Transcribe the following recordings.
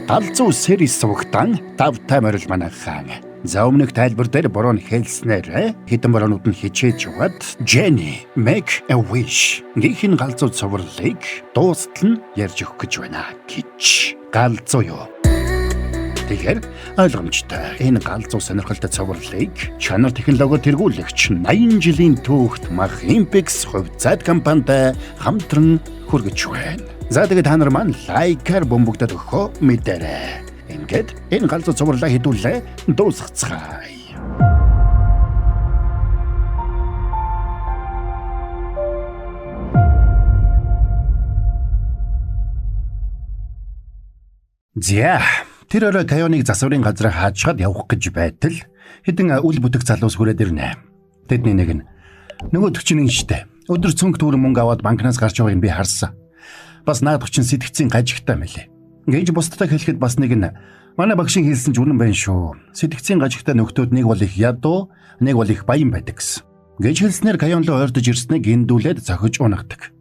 Галзуу сэрис сувагтан тавтай морил манайхан. За өмнөх тайлбар дээр бороо хэлснээр хэдэн бороонууд нь хичээж яваад Jenny make a wish гэх галзуу цувралыг дуустал нь ярьж өгөх гэж байна гэж. Галзуу юу? Тэгэхээр ойлгомжтой. Энэ галзуу сонирхолтой цувралыг чанар технологиор тэргүүлэгч 80 жилийн түүхт мах Impex хувьцаат компанитай хамтран хүргэж байна. За тэгээд та нар маань лайкаар бөмбөгдөд өгөхөө мэдээрэй. Ингээд энэ галзуу цувралаа хэдүүлээ дуусгацгаая. За тэр орой Кайоныг засварын газраа хаажгаад явах гэж байтал хэдэн үл бүтэх залуус хүрээд ирнэ. Тэдний нэг нь нөгөө төгчний штэ. Өдөр цөнг төгрөг мөнгө аваад банкнаас гарч байгааг би харсан. Бас наадах чинь сэтгцийн гажигтай мэлээ. Ингэж бусдад хэлэхэд бас нэг нь манай багшийн хэлсэн ч үнэн байна шүү. Сэтгцийн гажигтай нөхдүүд нэг бол их ядуу, нэг бол их баян байдаг гэсэн. Гэж хэлснээр Кайон руу ойртож ирснийг гиндүүлээд зохиж унагдаг.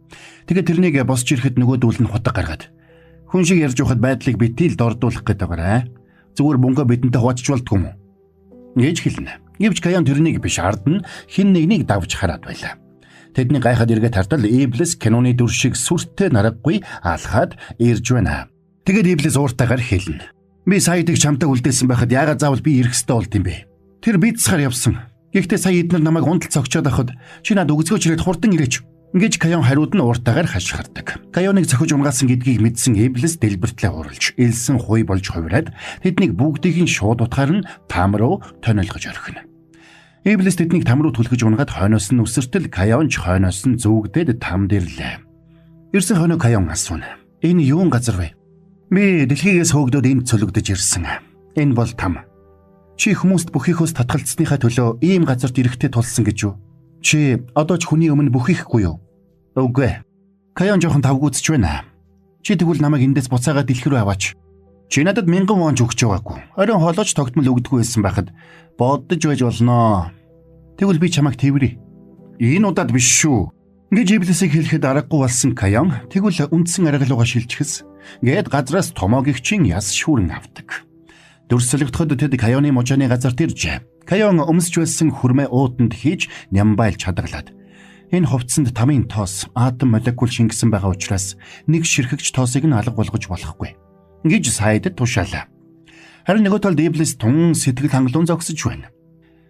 Тэгээд тэрнийг босч ирэхэд нөгөөдүүл нь хутга гаргаад хүн шиг ярьж ухад байдлыг битил дордуулах гэдэг байгаарай. Зүгээр бөнгөө бидэнтэй хуваачч болдгүй юм уу? Гэж хэлнэ. Гэвч Кайон тэрнийг биш ард нь хин нэгнийг давж хараад байлаа. Тэдний гайхаад эргээд тартал Иблис киноны дүр шиг сүртэй нараггүй алхаад ирж байна. Тэгээд Иблис ууртайгаар хэлнэ. Би саядаг чамтай үлдээсэн байхад яагаад заавал би ирэх ёстой болд юм бэ? Тэр бицсахаар явсан. Гэхдээ сая эднэр намайг унтал цогчоод ахад чи над өгзгөөч ирээд хурдан ирээч. Ингэж Кайон хариуд нь ууртайгаар хашгирдаг. Кайоныг зохиж унгаасан гэдгийг мэдсэн Иблис дэлбэртлээ уралж, элсэн хуй болж хувираад тэднийг бүгдийг нь шууд утгаар нь там руу тонилгож орхино. Иблис тэднийг там руу түлхэж унгаад хойноос нь үсэртэл Кайон ч хойноос нь зүгдээд там дэрлээ. Ирсэн хойно Кайон асууна. Энэ юун газар вэ? Би дэлхийгээс хөөгдөд энд цөлөгдөж ирсэн. Энэ бол там. Чи хүмүүст бүхийхөөс татгалцсныхаа төлөө ийм газарт ирэхтэй тулсан гэж юу? Чи одоо ч хүний өмнө бүхийхгүй юу? Үгүй. Кайон жоохон тавгүйцч байна. Чи тэгвэл намайг эндээс буцаагаад дэлхий рүү аваач. Чи надад 1000 вон ч өгч байгаагүй. Оройн холооч тогтмол өгдөггүй байсан байхад боддож байж болноо. Тэгвэл би чамайг тэврээ. Энэ удаад биш шүү. Гэж Иблисийг хэлэхэд аргагүй болсон Кайон тэгвэл үндсэн аргалууга шилжихс гээд газраас томоогигчийн яс шүүрэн авдаг. Дөрсөлөгдөхөд тэд Кайоны мужааны газарт иржээ. Кайон өмсч байсан хүрмээ уутанд хийж нямбайлж хадгалаад энэ хувцсанд тамийн тоос атом молекул шингэсэн байгаа учраас нэг ширхэгч тоосыг нь алга болгож болохгүй гэж сайдад тушаалаа. Харин нөгөө талд Иблис тун сэтгэл хангалуун зогсож байна.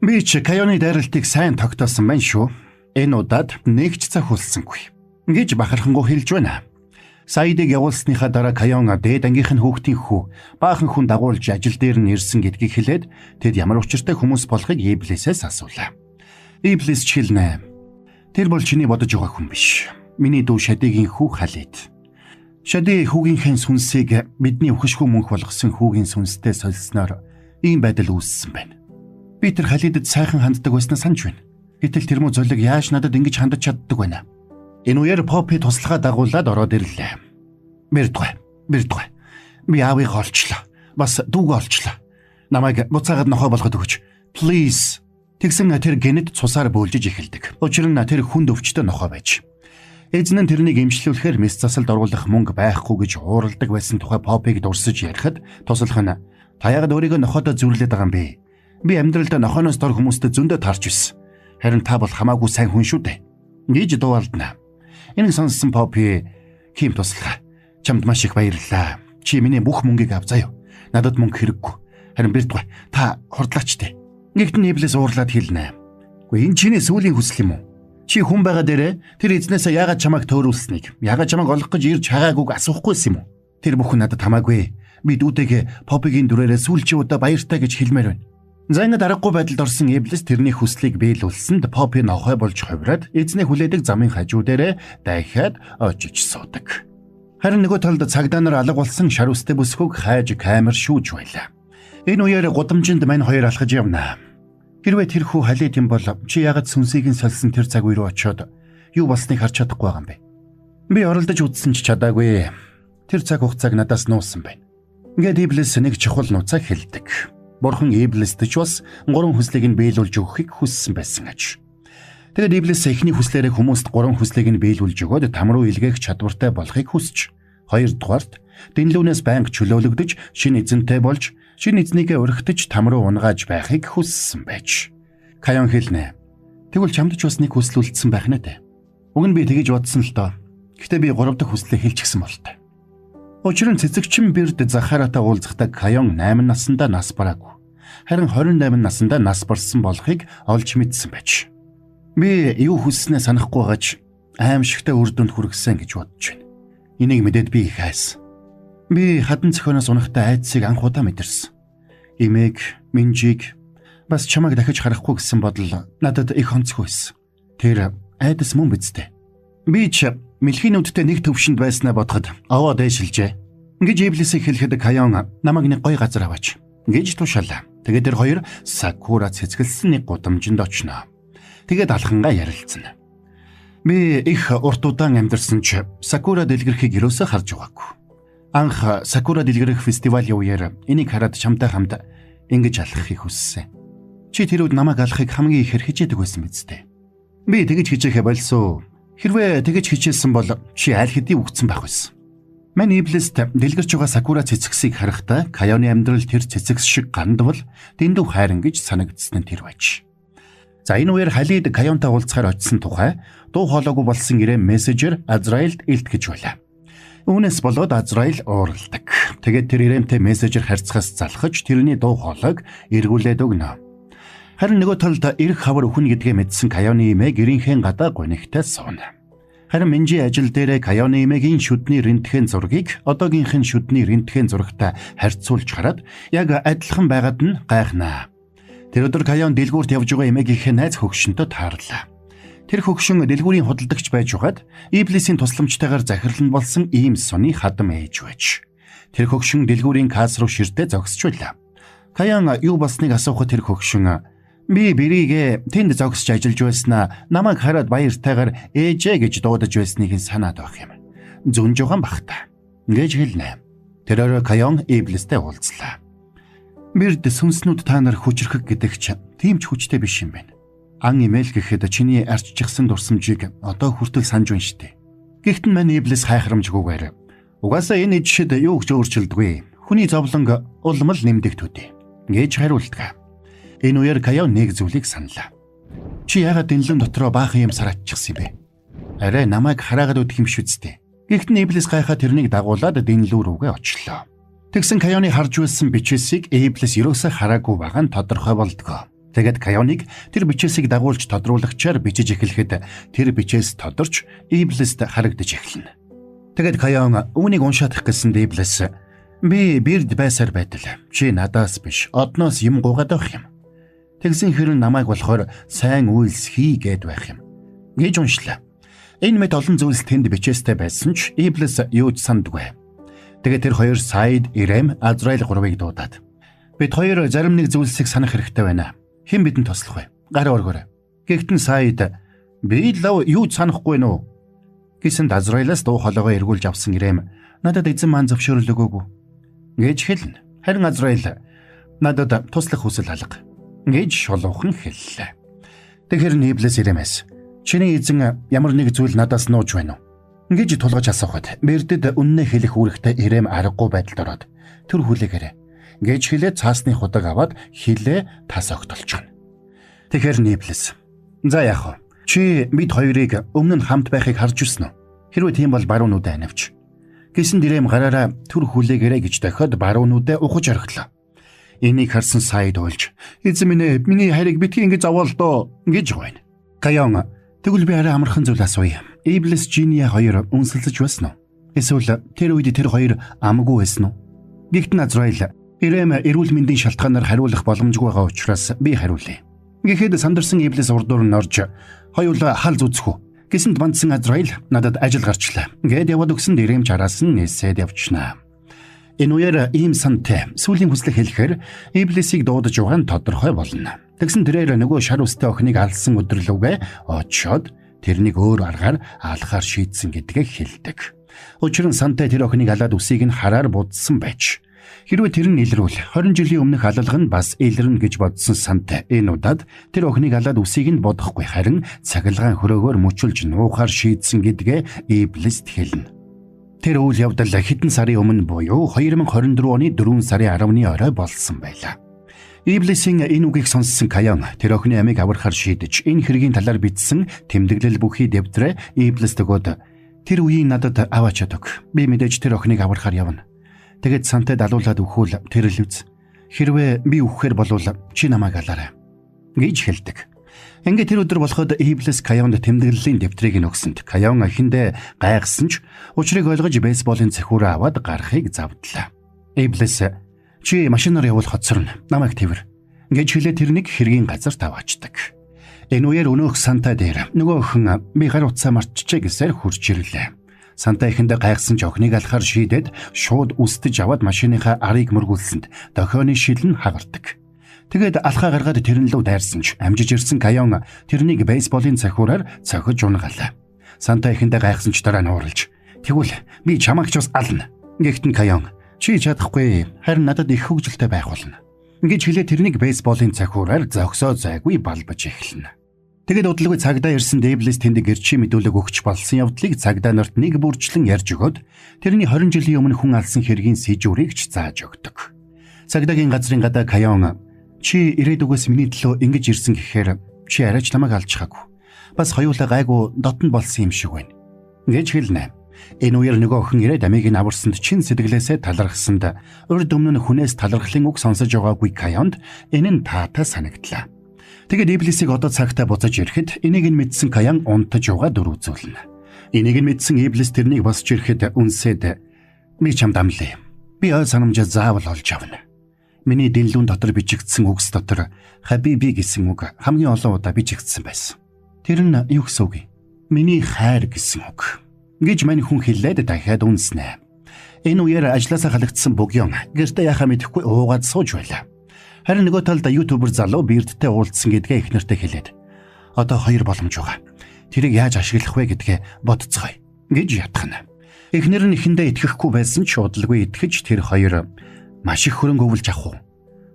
Би ч Кайоны дайралтыг сайн тогтоосон байна шүү. Энэ удаад нэг ч цахиулсангүй гэж бахархангуй хэлж байна. Саидыг явуулсныхаа дараа Кайон дээд ангийнх нь хүүхдийн хүү баахан хүн дагуулж ажил дээр нь ирсэн гэдгийг хэлээд тэд ямар учиртай хүмүүс болохыг Иблисээс асуулаа. Иблис ч хэлнэ. Тэр бол чиний бодож байгаа хүн биш. Миний дүү Шадигийн хүү Халид. Шади хүүгийнхээ сүнсийг бидний өхөшгүй мөнх болгосон хүүгийн сүнстэй солисноор ийм байдал үүссэн байна. Би тэр Халидд сайхан ханддаг байснаа санаж байна. Гэтэл тэр муу золиг яаж надад ингэж хандаж чаддаг байна? Энэ үеэр Поппи туслахаа дагуулад ороод ирлээ. Бэрдгүй. Би аавыг олчлоо. Бас дүүг олчлоо. Намайг буцаагаад нохой болгоод өгөөч. Please. Тэгсэн тэр генет цусаар бөөлжиж эхэлдэг. Учир нь тэр хүнд өвчтөй нохой байж. Эзэн нь тэрнийг эмчлүүлэхээр мэс засалд оруулах мөнгө байхгүй гэж ууралдаг байсан тухай Поппиг дурсаж ярихад туслах нь та яагаад өөрийгөө нохойдоо зүрлээд байгаа юм бэ? Би амьдралдаа нохойноос дор хүмүүстэй зөндөө тарч байсан. Харин та бол хамаагүй сайн хүн шүү дээ. Гэж дууалдана. Энийг сонссон Поппи "Ким туслах. Чамд маш их баярлалаа. Чи миний бүх мөнгийг ав заяа. Надад мөнгө хэрэггүй. Харин бэрдгүй. Та хурдлаач дээ." Нэгтэн Иблис уурлаад хэлнэ. "Үгүй энэ чиний сүүлийн хүсэл юм уу? Чи хүн байгаа дээрээ тэр эзнээсээ яагаад чамайг төөрүүлсэнийг, яагаад чамайг олох гэж ирж хаагаагүйг асуухгүйсэн юм уу? Тэр бүхэн надад хамаагүй. Би дүүтэйг Поппигийн дүрээрээ сүүлчийн удаа баяртай гэж хэлмээр байна." За ингэ дарахгүй байдалд орсон Иблис тэрний хүслийг биелүүлсэнд Поппи нохой болж хувираад эзнээ хүлээдэг замын хажуу дээрээ дахиад очиж суудаг. Харин нөгөө талд цагдаа нар алга болсон шар үстэй бүсгүйг хайж камер шүүж байлаа. Энэ үеэр гудамжинд мань хоёр алхаж явна. Хэрвээ тэр хүү Халид юм бол чи яагаад сүнсийг нь сольсон тэр цаг үе рүү очиод юу болсныг харж чадахгүй байгаа юм бэ? Би оролдож үзсэн ч чадаагүй. Тэр цаг хугацааг надаас нуусан байна. Ингээд Иблис нэг чухал нуцаа хэлдэг. Бурхан Иблист ч бас 3 хүслийг нь биелүүлж өгөхийг хүссэн байсан аж. Тэгээд Иблис эхний хүслээрээ хүмүүст 3 хүслийг нь биелүүлж өгөөд там руу илгээх чадвартай болохыг хүсч, хоёрдугаарт Дэнлүүнээс байнга чөлөөлөгдөж, шинэ эзэнтэй болж, шинэ эзнийгээ өргөтөж там руу унгааж байхыг хүссэн байж. Кайон хэлнэ. Тэгвэл чамд ч бас нэг хүсэл үлдсэн байх нэ. Уг нь би тэгэж бодсон л доо. Гэхдээ би 3 дахь хүслээ хэлчихсэн болтой. Учир нь цэцэгчин Бирд Захаратай уулзахдаа Кайон 8 наснда нас бараагүй. Харин 28 наснда нас барсан болохыг олж мэдсэн байж. Би юу хүсснээ санахгүй гаж аимшигтай үр дүнд хүргэсэн гэж бодож байна. Энийг мэдээд би их айсан. Би хатан зохионоос унахтай айдсыг анх удаа мэдэрсэн. Имийг, Минжиг бас чамайг дахиж харахгүй гэсэн бодол надад их онцгүй байсан. Тэр айдас мөн бидтэй. Би ч мэлхийнүүдтэй нэг төвшөнд байснаа бодоход овоо дээшилжээ. Ингэж Иблисийг хэлэхэд Кайон намайг нэг гоё газар аваач гэж тушаалаа. Тэгээд тэр хоёр Сакура цэцгэлсэн нэг гудамжинд очноо. Тэгээд алхангаа ярилцсан. Би их урт удаан амьдарсан ч Сакура дэлгэрхийг юусоо харж байгаагүй. Анх Сакура дэлгэрэх фестивалийн үеэр энийг хараад чамтай хамт ингэж алхахыг хүссэн. Чи тэр үед намайг алхахыг хамгийн их хичээдэг байсан биз дээ. Би тэгэж хичээхэ болсон. Хэрвээ тэгэж хичээсэн бол чи аль хэдийн үгцэн байх байсан. Мань Иблист дэлгэрч байгаа Сакура цэцгсийг харахтаа Кайоны амьдрал тэр цэцгс шиг гандвал дэндүү хайран гэж санагдсан нь тэр байж. За энэ үеэр Халид Кайонтай уулзахаар очисон тухай дуу хоолойгүй болсон ирэм мессежер Азраилд илтгэж байлаа. Үүнээс болоод Азраил уурладаг. Тэгээд тэр ирэмтэй мессежер харьцахаас залхаж тэрний дуу хоолойг эргүүлээд өгнө. Харин нөгөө талд эрх хавар өхөн гэдгээ мэдсэн Кайоны эмээ гэрийнхэн гадаа гонигтай сууна. Харин Минжи ажил дээрээ Кайоны эмээгийн шүдний рентген зургийг одоогийнхэн шүдний рентген зурагтай харьцуулж хараад яг адилхан байгаад нь гайхнаа. Тэр өдөр Кайон дэлгүүрт явж байгаа эмээгийнхээ найз хөгшөнтэй таарлаа. Тэр хөгшин дэлгүүрийн худалдагч байж байгаад Иблисийн тусламжтайгаар захирлан болсон ийм сони хадам ээж байж. Тэр хөгшин дэлгүүрийн касс руу ширтээ зогсч байлаа. Кайон юу болсныг асуухад тэр хөгшин би бэрийгээ тэнд зогсож ажиллаж байснаа намайг хараад баяртайгаар ээжээ гэж дуудаж байсныг санаад байх юм. Зүн жоохон бахта. Гэж хэлнэ. Тэр Кайон Иблистэй уулзлаа. Бирд сүнснүүд та нар хүчрхэг гэдэг ч тийм ч хүчтэй биш юм байна. Ан имэйл гэхэд чиний арччихсан дурсамжийг одоо хүртэл санаж байна штэ. Гэхдээ мань Иблис хайхрамжгүйгээр угаасаа энэ жишээд юу гэж өөрчилдөггүй. Хүний зовлон улмал нэмдэг төдий гэж хариулдаг. Энэ үеэр Кайон нэг зүйлийг саналаа. Чи яагаад дэнлэн дотроо баахан юм сарааччихсан юм бэ? Арай намайг хараагаад өдөх юм шүцтэй. Гэхдээ Иблис гайхаа тэрнийг дагуулад дэнлүү рүүгээ очлоо. Тэгсэн Кайоны харж байсан бичээсийг Иблис ерөөсөө хараагүй байгаа нь тодорхой болдгоо. Тэгээд Кайоныг тэр бичээсийг дагуулж тодруулагчаар бичиж эхлэхэд тэр бичээс тодорч Иблист харагдаж эхэлнэ. Тэгээд Кайон үүнийг уншаадах гэсэн Иблис би Бирд байсаар байтал. Чи надаас биш, одноос юм гуйгаад байх юм. Тэгсэн хэрэг намайг болохоор сайн үйлс хий гэд байх юм. Гэж уншлаа. Энэ мэд олон зүйлс тэнд бичээстэй байсан ч Иблис юу ч сандгүй. Тэгээд тэр хоёр Сайд, Ирэм, Азраил гурвыг дуудаад бид хоёр зарим нэг зүйлсийг санах хэрэгтэй байна. Хэн бидэнд тослох вэ? Гар өргөөрэй. Гэхдээ Сайд би лав юу ч санахгүй нөө гэсэн Азраилаас дуу хоолойгоо эргүүлж авсан Ирэм надад эзэн маань зөвшөөрөл өгөөгүй гэж хэлнэ. Харин Азраил надад туслах хүсэл алга гэж шулуухан хэллээ. Тэгэхээр Иблис Иремээс чиний эзэн ямар нэг зүйл надаас нууж байна уу гэж тулгаж асуухад Бирдэд үннээ хэлэх үүрэгтэй Ирэм аргагүй байдалд ороод төр хүлээгээрэй гэж хэлээд цаасны худаг аваад хилээ тас огтолчихно. Тэгэхээр Иблис за яах вэ? Чи бид хоёрыг өмнө нь хамт байхыг харж ирсэн үү? Хэрвээ тийм бол баруунуудаа анивч. Гэсэн Ирэм гараараа төр хүлээгээрэй гэж дахиад баруунуудаа ухаж орхилоо. Энийг харсан Сайд ойлж эзэн минь миний хайрыг битгий ингэж аваал доо гэж байна. Кайон тэгвэл би арай амархан зүйл асууя. Иблис Жиния хоёр үнсэлцэж байсан уу? Эсвэл тэр үед тэр хоёр амгүй байсан уу? Гэхдээ Азраил Ирэм эрүүл мэндийн шалтгаанаар хариулах боломжгүй байгаа учраас би хариулъя. Гэхдээ сандарсан Иблис урдуур нь орж хоёулаа хал зүцэх үү? Гэсэнд бандсан Азраил надад ажил гарчлаа. Гээд яваад өгсөнд Ирэм чараас нь нээсээд явчихнаа. Энэ үеэр ийм сантай сүүлийн хүслэг хэлэхээр Иблисийг дуудаж байгаа нь тодорхой болно. Тэгсэн тэрээр нөгөө шар үстэй охиныг алсан өдрөлөөгөө очоод тэрнийг өөр аргаар алахаар шийдсэн гэдгээ хэлдэг. Учир нь сантай тэр охиныг алаад үсийг нь хараар будсан байж. Хэрвээ тэр нь илрүүл 20 жилийн өмнөх алалга нь бас илэрнэ гэж бодсон сантай энэ удаад тэр охиныг алаад үсийг нь бодохгүй харин цахилгаан хөрөөгөөр мөчүүлж нуухаар шийдсэн гэдгээ Иблист хэлнэ. Тэр үйл явдал хэдэн сарын өмнө буюу 2024 оны 4 сарын 10-ны орой болсон байлаа. Иблисийн энэ үгийг сонссон Каян тэр охины амийг аврахаар шийдэж энэ хэргийн талаар бичсэн тэмдэглэл бүхий дэвтрээ Иблис төгөөд тэр үеийг надад аваач өг. Би мэдээж тэр охиныг аврахаар явна. Тэгэд сантай далуулаад өгөхүүл тэр л үз. Хэрвээ би өгөхээр болвол чи намайг алаарай гэж хэлдэг. Ингээд тэр өдөр болоход Иблис Каянд тэмдэглэлийн дэвтрийг нөгсөнд Каян эхэндээ гайхсан ч учрыг ойлгож бейсболын цэхүүрээ аваад гарахыг завдлаа. Иблис чи машинаар явуул хоцорно. Намайг тэвэр гэж хэлээ тэрнийг хэргийн газар таваачдаг. Энэ үеэр өнөөх Санта дээр нөгөө охин би гар утсаа мартчихъя гэсээр хурж ирлээ. Санта эхэндээ гайхсан ч охиныг алахаар шийдээд шууд үстэж аваад машиныхаа арыг мөргүүлсэнд дохионы шил нь хагардаг. Тэгээд алхаа гаргаад тэрэн лөө дайрсан ч амжиж ирсэн Каян тэрнийг бейсболын цахиураар цохиж унгалаа. Санта эхэндээ гайхсан ч дараа нь ууралж "Тэгвэл би чамайг ч бас ална." Гэхдээ Каян "Чи чадахгүй, харин надад их хөвгөлтэй байх болно" гэж хэлээ тэрнийг бейсболын цахиураар зогсоо зайгүй балбаж эхэлнэ. Тэгээд удалгүй цагдаа ирсэн Иблис тэнд гэрчи мэдүүлэг өгч болсон явдлыг цагдаа нарт нэг бүрчлэн ярьж өгөөд тэрний 20 жилийн өмнө хүн алсан хэргийн сэжүүрийг ч зааж өгдөг. Цагдаагийн газрын гадаа Каян "Чи ирээдүгөөс миний төлөө ингэж ирсэн гэхээр чи арайч намайг алчихаагүй. Бас хоёулаа гайгүй дотн болсон юм шиг байна" гэж хэлнэ. Энэ үеэр нөгөө охин ирээд амийг нь аварсанд чин сэтгэлээсээ талархсанд урд өмнө нь хүнээс талархлын үг сонсож байгаагүй Каянд энэ нь таатай санагдлаа. Тэгээд Иблисийг одоо цагтаа буцаж ирэхэд энийг нь мэдсэн Каян унтаж угаа дөрвөлзүүлнэ. Энийг нь мэдсэн Иблис тэрнийг босч ирэхэд үнсээд "Би чамд амлая. Би ой санамжаа заавал олж авна. Миний дэлгүүн дотор бичигдсэн үгс дотор Хабиби гэсэн үг хамгийн олон удаа бичигдсэн байсан. Тэр нь юу гэсэн үг? Миний хайр гэсэн үг" гэж мань хүн хэлээд дахиад үнснэ. Энэ үеэр ажлаасаа халагдсан Бөгён гэртээ яхаа мэдэхгүй уугаад сууж байлаа. Харин нөгөө талд ютубер залуу Бирдтэй уулзсан гэдгээ эхнэртэй хэлээд "Одоо хоёр боломж байгаа. Тэрийг яаж ашиглах вэ гэдгээ бодцгоё" гэж ятгахна. Эхнэр нь эхэндээ итгэхгүй байсан ч удалгүй итгэж тэр хоёр "Маш их хөрөнгө өвлж авах уу?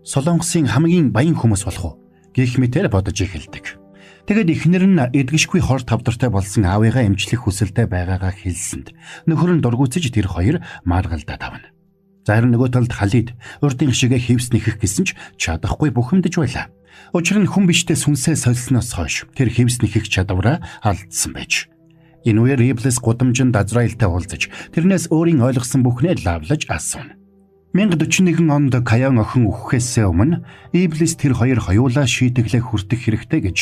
Солонгосын хамгийн баян хүмүүс болох уу?" гэх мэтээр бодож эхэлдэг. Тэгэд эхнэр нь эдгэшгүй хор тавдартай болсон аавыгаа эмчлэх хүсэлтэй байгаагаа хэлсэнд нөхөр нь дургуутсаж тэр хоёр маргалдаад авна. Зарим нөгөө талд Халид урдын шигээ хевс нэхэх гэсэн ч чадахгүй бухимдаж байлаа. Учир нь хүн биштэй сүнсээ сольсноос хойш тэр хевс нэхэх чадвараа алдсан байж. Энэ үеэр Иблис гудамжинд Азраилтай уулзаж тэрнээс өөрийн ойлгосон бүхнээ лавлаж асууна. 1041 онд Каян охин өгөхөөс өмнө Иблис тэр хоёр хоёулаа шийдэглээ хүртэх хэрэгтэй гэж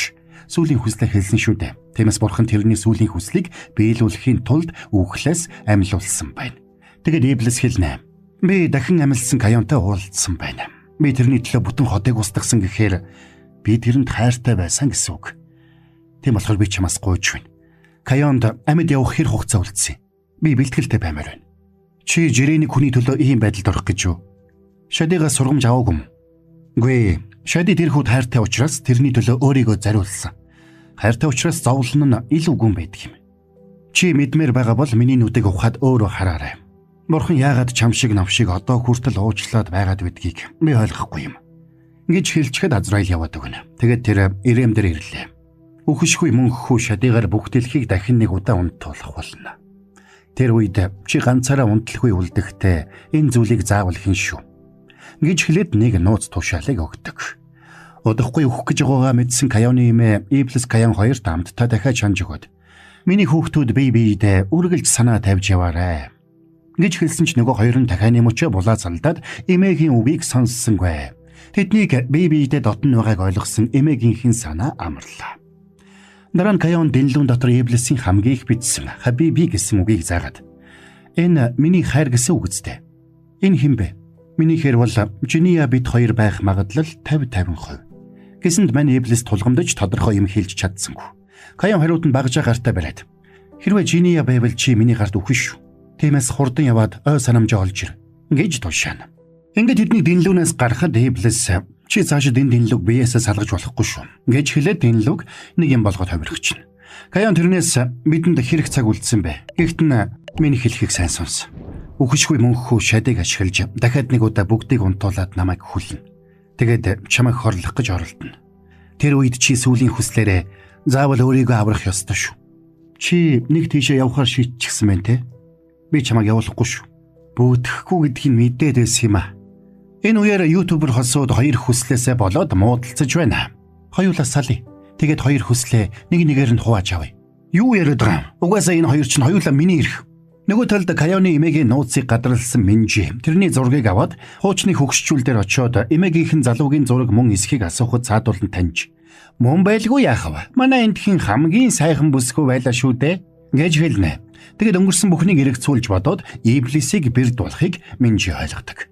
сүүлийн хүслээ хэлсэн шүү дээ. Тиймээс бурхан тэрний сүүлийн хүслийг биелүүлэхийн тулд үхлээс амьлуулсан байна. Тэгээд Иблис хэлнэ: "Би дахин амьлсан Каянтай уулзсан байна. Би тэрний төлөө бүтэн хотыг устгасан гэхээр би тэрэнд хайртай байсан гэсэн үг. Тийм болохоор би чамаас гуйж байна. Каянд амьд явах хэр хугацаа үлдсэн. Би бэлтгэлтэй баймаар байна. Чи жирээний хүний төлөө ийм байдалд орох гэж юу? Шадигаас сургамж аваагүй юм. Гүй, Шади тэрхүү хайртай учраас тэрний төлөө өөрийгөө зариулсан. Хайртай учраас зовлон нь ил үгүн байдаг юм. Чи мэдмээр байгаа бол миний нүдийг ухаад өөрөө хараарай. Бурхан яагаад чам шиг навшиг одоо хүртэл уучлаад байгаад байдгийг би ойлгохгүй юм" гэж хэлчихэд Азраил яваад өгнө. Тэгээд тэр Ирэм дээр ирлээ. Үхшгүй мөнххүү Шадигаар бүх дэлхийг дахин нэг удаа унтуулах болно. Тэр үед чи ганцаараа унтлахгүй үлдэхтэй энэ зүйлийг заавал хийн шүү гэж хэлээд нэг нууц тушаалыг өгдөг. Удахгүй өөх гэж байгаагаа мэдсэн Каяны эмээ Иблис Каян хоёрт хамтдаа дахиад шанж өгöd "Миний хүүхдүүд бие биедээ үргэлж санаа тавьж яваарай" гэж хэлсэн ч нөгөө хоёр нь дахианы мөчөө булаа залдаад эмээгийн үгийг сонссонгүй. Тэднийг бие биедээ дотн байгааг ойлгосон эмээгийнхэн санаа амарлаа. Дараа нь Каян дэлгүүн дотор Иблисийн хамгийн их бичсэн Хабиби гэсэн үгийг заагаад "Энэ миний хайр гэсэн үг үстэй. Энэ хэн бэ? Миний хэр бол Жиния бид хоёр байх магадлал 50-50%. Гэсэнд мань Иблис тулгамдж тодорхой юм хэлж чадсангүй. Каян хариуд нь багжаа гартаа бариад "Хэрвээ Жиния байвал чи миний гарт үхэн шүү. Тиймээс хурдан яваад ой санамжаа олж ир" гэж тушаана. Ингээд тэдний дэнлүүнээс гарахад Иблис "Чи цаашид энэ дэнлүг биеэсээ салгаж болохгүй шүү" гэж хэлээд дэнлүг нэг юм болгоод хувирчихна. Каян тэрнээс "Бидэнд хэрэг цаг үлдсэн бэ. Гэхдээ миний хэлхийг сайн сонс. Үхшгүй мөнххүү Шадиг ашиглаж дахиад нэг удаа бүгдийг унтуулад намайг хүлнэ. Тэгээд чамайг хорлох гэж оролдоно. Тэр үед чи сүүлийн хүслээрээ заавал өөрийгөө аврах ёстой шүү. Чи нэг тийшээ явахаар шийдчихсэн байна те. Би чамайг явуулахгүй шүү. Бүүдэхгүй гэдгийг мэдээд байсан юм а. Энэ үеэр YouTube-р холсууд хоёр хүслээсээ болоод муудалцаж байна. Хоёулаа салъя. Тэгээд хоёр хүслээ нэг нэгээр нь хувааж авъя. Юу яриад байгаа юм? Угаасаа энэ хоёр чинь хоёулаа миний эрх. Нөгөө талд Каяоны эмээгийн нууцыг гадралсан Минжи тэрний зургийг аваад хуучны хөгшчүүл дээр очиод эмээгийнхэн залуугийн зураг мөн эсхийг асуухад цаадуулан таньж мөн байлгүй яах вэ? Манай эндхийн хамгийн сайхан бүсгүй байлаа шүү дээ гэж хэлнэ. Тэгэд өнгөрсөн бүхнийг эргэцүүлж бодоод Иблисийг бэрд болохыг Минжи ойлгодог.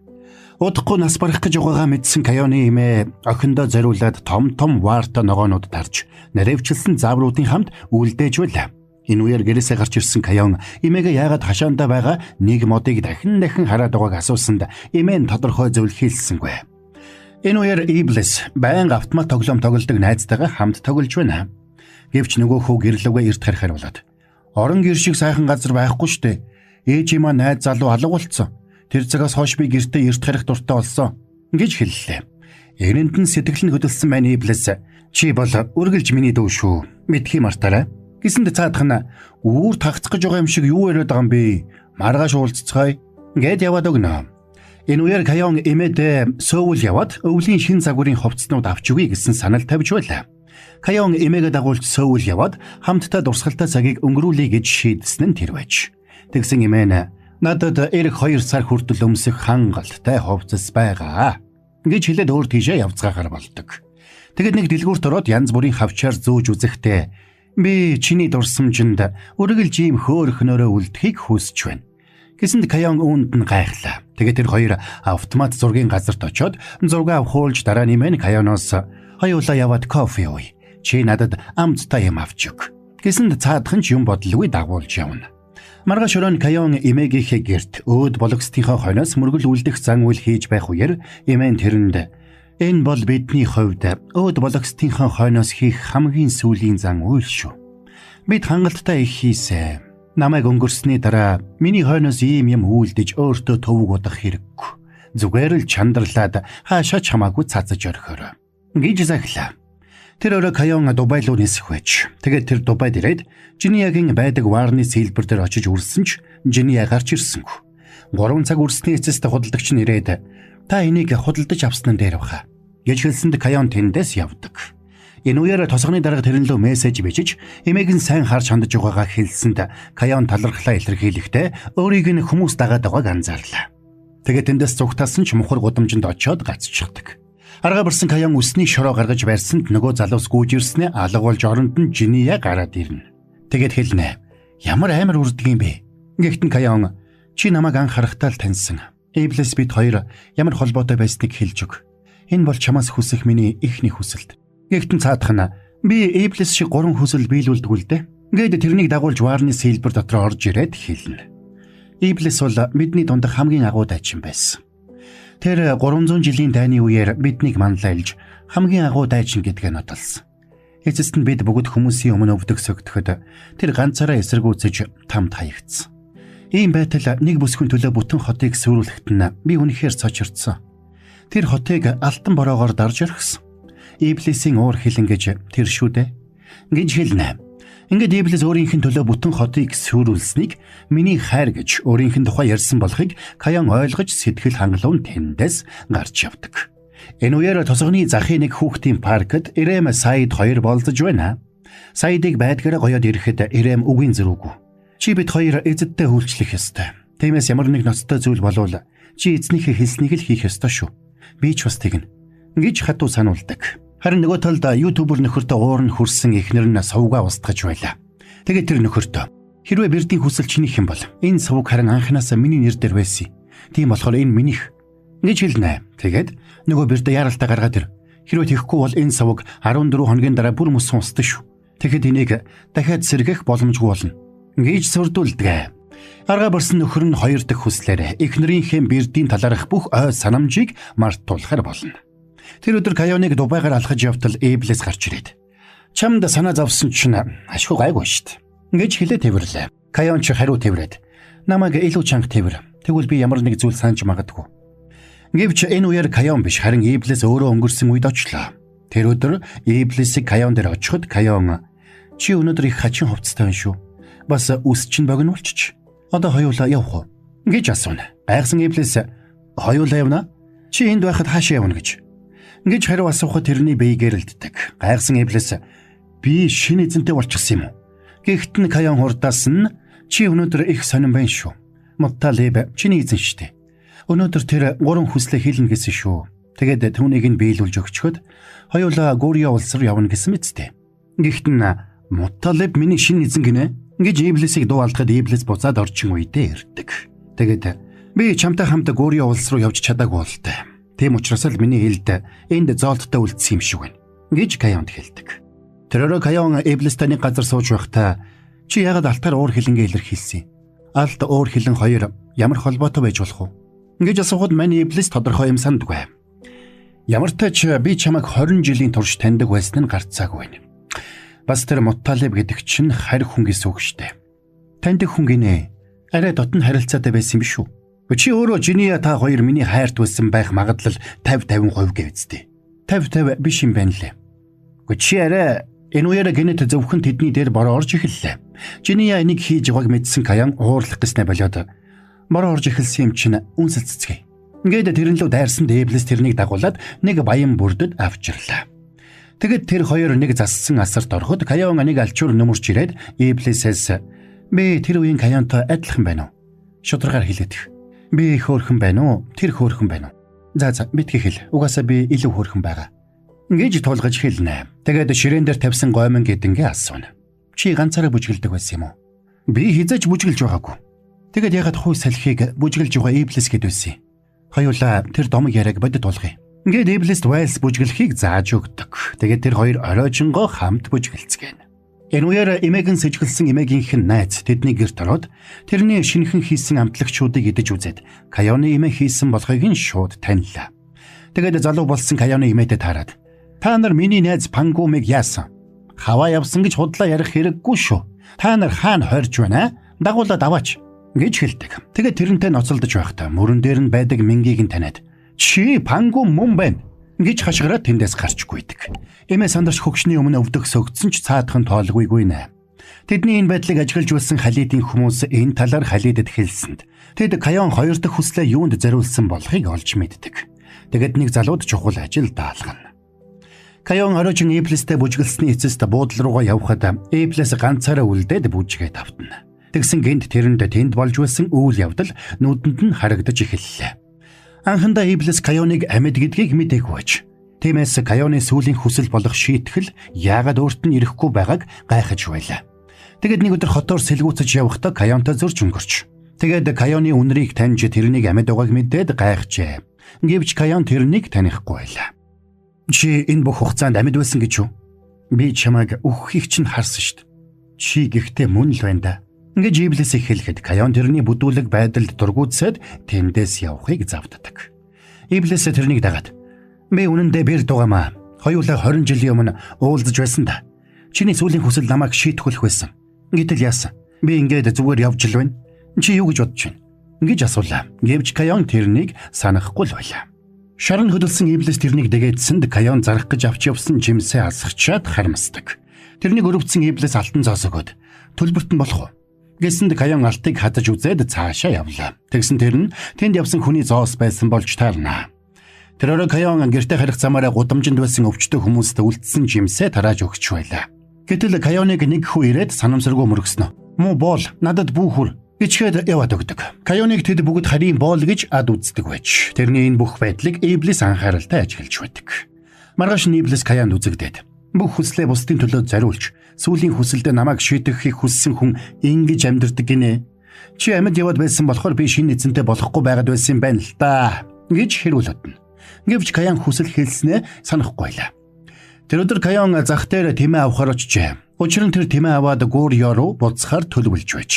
Удахгүй нас барах гэж байгаагаа мэдсэн Каяоны эмээ охиндоо зориулаад том ваарта ногоонууд тарж наривчилсан заавруудын хамт үлдээж байлаа. Энэ үеэр гэрээсээ гарч ирсэн Каяон эмээгээ яагаад хашаандаа байгаа нэг модыг дахин хараад байгааг асуусанд эмээ нь тодорхой зөвлөх хэлсэнгүй. Энэ үеэр Иблис байнга автомат тоглоом тоглодог найзтайгаа хамт тоглож байна. Гэвч нөгөө хүү гэрлүүгээ эрт харихаар болоод орон гэр шиг сайхан газар байхгүй штэ. Ээжийн маань найз залуу алга болцсон. Тэр цагаас хойш би гэртээ эрт харих дуртай болсон гэж хэллээ. Энэнд нь сэтгэл нь хөдөлсөн байна Иблис. Чи бол үргэлж миний дүү шүү. Мэдхий мартаарай. Гэсэнд цаадах нь үүр тагцах гэж байгаа юм шиг юу яриад байгаа юм бэ? Маргааш уулзцгаая гэд яваад өгнө. Энэ үеэр Каяон эмээд сөөвөл яваад өвлийн шин загварын хувцснууд авч өгье гэсэн санал тавьж байлаа. Каяон эмээгээ дагуулж сөөвөл яваад хамтдаа дурсгалтай цагийг өнгөрүүлье гэж шийдсэн нь тэр байж. Тэгсэн эмээ нь надад эх 2 сар хүртэл өмсөх хангалттай хувцас байгаа гэж хэлээд өөр тийшээ явцгаагаар болдог. Тэгэд нэг дэлгүүрт ороод янз бүрийн хавчаар зөөж үзэхдээ би чиний дурсамжинд үргэлж ийм хөөрхнөөрөө үлдэхийг хүсэж байна. Гэсэнд Каяон үүнд нь гайхлаа. Тэгээд тэр хоёр автомат зургийн газарт очоод зураг авахуулж дараа нэмэн Каяоноос хоёулаа яваад кофе ууя. Чи надад амттай юм авч өг. Гэсэнд цаадах нь юм бодлогүй дагуулж явна. Маргааш өрөө Каяон эмээгийнхээ гэрт өөд бологсдынхаа хойноос мөргөл үлдэх зан үйл хийж байх үеэр эмээн тэрэнд энэ бол бидний хувьд өөд бологсдынхаа хойноос хийх хамгийн сүүлийн зан үйл шүү. Бид хангалттай их хийсэн. Намайг өнгөрсний дараа миний хойноос ийм юм үйлдэж өөртөө төвөг удах хэрэггүй. Зүгээр л чандарлаад хаашаа чамаагүй цацаж орхиорой гэж захилаа. Тэр өрөө Каяон Дубай руу нисэх байж. Тэгээд тэр Дубайд ирээд Жиниагийн байдаг ваарны сэлбэр дээр очиж үрсэн ч Жиниа гарч ирсэнгүй. 3 цаг үрсний эцэст худалдагч нь ирээд та энийг худалдаж авсан нь дээр баха гэж хэлсэнд Каяон тэндээс явдаг. Энэ үеэр тосгоны дарга тэрэн лөө мессеж бичиж эмээг нь сайн харж хандаж байгаагаа хэлсэнд Каяон талархлаа илэрхийлэхдээ өөрийг нь хүмүүс дагаад байгааг анзаарлаа. Тэгээд тэндээс зүгтаасан ч мухар гудамжинд очиод гацчихдаг. Арга барсан Каяон өсний шороо гаргаж барьсанд нөгөө залуус гүйж ирснээ алга болж оронд нь Жиниа гараад ирнэ. Тэгээд хэлнэ. Ямар амар үрдэг юм бэ? Гэхдээ Каяон чи намайг анх харахтаа л таньсан. Иблис бид хоёр ямар холбоотой байсныг хэлж өг. Энэ бол чамаас хүсэх миний ихний хүсэлт. Гэхдээ цаадах нь би Иблис шиг 3 хүсэл биелүүлдэг үл дээ. Ингээд тэрнийг дагуулж ваарны сэлбэр дотор орж ирээд хэлнэ. Иблис бол бидний дунд хамгийн агуу дайчин байсан. Тэр 300 жилийн дайны үеэр биднийг манлайлж хамгийн агуу дайчин гэдгээ нотолсон. Эцэст нь бид бүгд хүмүүсийн өмнө өвдөг сөгдөхөд тэр ганцаараа эсэргүүцэж тамд хаягдсан. Ийм байтал нэг бүсгүйн төлөө бүтэн хотыг сүрүүлэхэд нь би үнэхээр цочирдсан. Тэр хотыг алтан бороогоор дарж орхисон. Иблисийн уур хилэн гэж тэр шүү дээ гэж хэлнэ. Ингээд Иблис өөрийнх нь төлөө бүтэн хотыг сүрүүлсэнийг миний хайр гэж өөрийнх нь тухай ярьсан болохыг Каяон ойлгож сэтгэл хангалуун тэндээс гарч явдаг. Энэ үеэр тосгоны захын нэг хүүхдийн паркт Ирэм Саид 2 болзож байна. Саидыг байдгаараа гоёд ирэхэд Ирэм үгийн зэрүүгүү. Чи бид хоёр эзэдтэй үйлчлэх ёстой. Тиймээс ямар нэг ноцтой зүйл болвол чи эзнийхээ хэлснийг л хийх ёстой шүү. Би ч бас тэгнэ гэж хатуу сануулдаг. Харин нөгөө талд YouTube-р нөхөртөө уурн хүрсэн эхнэр нь сувгаа устгаж байлаа. Тэгээд тэр нөхөртөө хэрвээ бэрдийн хүсэл чинийх юм бол энэ сувг харин анханасаа миний нэр дээр байсан. Тийм болохоор энэ минийх гэж хэлнэ. Тэгээд нөгөө бэрдээ яралтай гаргаад ир. Хэрвээ тийхгүй бол энэ сувг 14 хоногийн дараа бүр мөсөн устдаг шүү. Тэгэхэд энийг дахиад сэргэх боломжгүй болно гэж сурдуулдаг. Арга барсан нөхөр нь 2 дахь хүслээр эхнэрийнхээ бэрдийн талаарх бүх ой санамжийг мартуулахар болно. Тэр өдөр Каяоныг Дубайгаар алхаж явтал Иблис гарч ирээд чамд санаа зовсон чинь ашгүй гайгүй штт гэж хэлээ тэрвэрлээ. Каяон ч хариу тэрврээд намайг илүү чанга тэрвэр. Тэгвэл би ямар нэг зүйл санаж магадгүй. Гэвч энэ үеэр Каяон биш харин Иблис өөрөө өнгөрсөн үед очлоо. Тэр өдөр Иблисийг Каяон дээр очиход Каяон чи өнөөдөр их хачин хувцастай байна шүү. Бас үс чинь богинуулчих. Одоо хоёулаа явах уу гэж асууна. Гайхсан Эблис хоёулаа явна. Чи энд байхад хаашаа явна гэж. Ингэж хариу асуухад тэрний бие гэрэлтдэг. Гайхсан Эблис би шинэ эзэнтэй болчихсон юм уу? Гэхдээ Каян хурдаас нь чи өнөөдөр их сонирн байна шүү. Муталиб чиний эзэн штэ. Өнөөдөр тэр 3 хүслээ хийлнэ гэсэн шүү. Тэгээд түүнийг нь биелүүлж өгчхөд хоёулаа Гурья улс руу явна гэсэн мэт. Гэхдээ Муталиб миний шинэ эзэн гинэ гэж Эблисийг дуу алдахад Эблис буцаад орчин үедээ ирдэг. Тэгээд би чамтай хамт Гурья улс руу явж чадаагүй болтой. Тийм учраас л миний хэлд энд зоолттой үлдсэн юм шиг байна гэж Каянд хэлдэг. Тэрөөр Каян Эблистэй нэг газар сууж байхдаа чи яагаад алтаар уур хилэнгээ илэрхийлсэн? Алт уур хилэн хоёр ямар холбоотой байж болох вэ? Гэж асуухад мань Эблис тодорхой юм сандгүй. Ямар ч тач би чамайг 20 жилийн турш таньдаг байсан нь гарцаагүй байна. Бас тэр Муталиб гэдэг чинь харь хүн гэсэн үг штэ. Таньдаг хүн гинэ. Арай дотн харилцаатай байсан юм биш үү? Чи өөрөө Жиния та хоёр миний хайрт байсан байх магадлал 50-50% гэвчтэй. 50-50 биш юм байна лээ. Чи арай энэ үеэр гинэт зөвхөн тэдний дээр бороо орж эхэллээ. Жиния энийг хийж байгааг мэдсэн Каян уурлах гэснэ болоод бороо орж эхэлсэн юм чинь үнсэл цэцгээ. Ингээд тэрэн лөө дайрсан Эблис тэрнийг дагуулад нэг баян бүрдэд авчирлаа. Тэгэд тэр хоёр нэг зассан асарт ороход Каян нэг алчуур нөмөрч ирээд Эблисээс би тэр үеийн Каянтай адилхан байна уу? Шударгаар хэлээд. Би их хөөрхөн байна уу? Тэр хөөрхөн байна уу? За битгий хэл. Угаасаа би илүү хөөрхөн байгаа. Ингэж тулгаж хэлнэ. Тэгээд ширээн дээр тавьсан гомон гэдэнгээ асууна. Чи ганцаараа бүжгэлдэг байсан юм уу? Би хизээж бүжгэлж байгаагүй. Тэгэд ягаад хүй салхийг бүжгэлж байгаа Эблис гэдвэсэн. Хоёулаа тэр домог яриаг бодит болгоё. Ингээд Эблис Вайлс бүжгэлхийг зааж өгдөг. Тэгээд тэр хоёр оройжонгоо хамт бүжгэлцгэн. Энэ үеэр эмээгийн сэжгэлсэн эмээгийнхэн найз тэдний гэрт ороод тэрний шинэхэн хийсэн амтлагчуудыг идэж үзээд Каяны эмээ хийсэн болохыг нь шууд танилаа. Тэгээд залуу болсон Каяны эмээтэй таарад та нар миний найз Пангумыг яасан? Хаваа явсан гэж худлаа ярих хэрэггүй шүү. Та нар хаана хорж байна? Дагуулад аваач гэж хэлдэг. Тэгээд тэрнтэй ноцолдож байхдаа мөрөн дээр нь байдаг Мингийг нь таниад чи Пангум мөн байна гэж хашгираад тэндээс гарчгүй идэг. Эмээ сандарч хөгшний өмнө өвдөх сөгдсөн ч цаадхан тоолгүйгүй нэ. Тэдний энэ байдлыг ажиглаж байсан Халидын хүмүүс энэ талаар Халидэд хэлсэнд тэд Каян хоёр дахь хүслээ юунд зориулсан болохыг олж мэддэг. Тэгэд нэг залууд чухал ажил даалгана. Каян оройчин Эблистэй бүжгэлсний эцэст буудлын руугаа явхад Эблис ганцаараа үлдээд бүжгээд автана. Тэгсэн гинт тэрэнд тэнд болж байсан үйл явдал нүдэнд нь харагдаж эхэллээ. Анхандаа Эблис Каяныг амьд гэдгийг мэдээгүй байж. Тиймээс Каяны сүүлийн хүсэл болох шийтгэл яагаад өөрт нь ирэхгүй байгааг гайхаж байлаа. Тэгэд нэг өдөр хотоор сэлгүүцэж явахдаа Каянтай зурж өнгөрч. Тэгээд Каяны үнэрийг таньж тэрнийг амьд байгааг мэдээд гайхжээ. Гэвч Каян тэрнийг танихгүй байлаа. Чи энэ бүх хугацаанд амьд байсан гэж юу? Би чамайг өөхийг чинь харсан штт. Чи гэхдээ мөн л байна да. Ингэж Эблис хэлэхэд Каян тэрний бүдүүлэг байдалд дургуутсаад тэндээс явахыг завддаг. Эблис тэрнийг дагаад би үнэндээ бэр дугамаа. Хоёулаа 20 жилийн өмнө уулзаж байсан да. Чиний сүүлийн хүсэл намайг шийтгүүлэх байсан. Гэтэл яасан? Би ингээд зүгээр явж л байна. Чи юу гэж бодож байна? Гэж асуулаа. Гэвч Каян тэрнийг санахгүй л байлаа. Шарн хөдөлсөн Эблис тэрнийг дэгээдсэнд Каян зарах гэж авч явсан жимсээ алсгачаад харамсдаг. Тэрнийг өрөвдсөн Эблис алтан зоос өгөөд төлбөрт нь болох уу? Гэсэнд Каян алтыг хадаж үзээд цаашаа явлаа. Тэгсэн тэр нь тэнд явсан хүний зоос байсан болж таарна. Тэрээр Каян гэртээ харих замаараа гудамжинд байсан өвчтөе хүмүүст үлдсэн жимсээ тарааж өгч байлаа. Гэтэл Каяныг нэг хүү ирээд санамсаргүй мөргснө. Муу боол надад бүүхүр ичгээд яваад өгдөг. Каяныг тэд бүгд харийн боол гэж ад үздэг байж. Тэрний энэ бүх байдлыг Эблис анхааралтай ажиглаж байдаг. Маргааш нь Эблис Каянд үзэгдээд бүх хүслээ бусдын төлөө зориулж сүүлийн хүсэлдээ намайг шийтгэхийг хүссэн хүн ингэж амьдэрдэг гинэ. Чи амьд яваад байсан болохоор би шинэ эзэнтэй болохгүй байгаад байсан юм байна л да гэж хэрүүлэдэн. Гэвч Каян хүсэл хэлснээ санахгүй байлаа. Тэр өдөр Каян зах дээр тэмээ авахар очжээ. Учир нь тэр тэмээ аваад Гурья руу буцахаар төлөвлөж байж.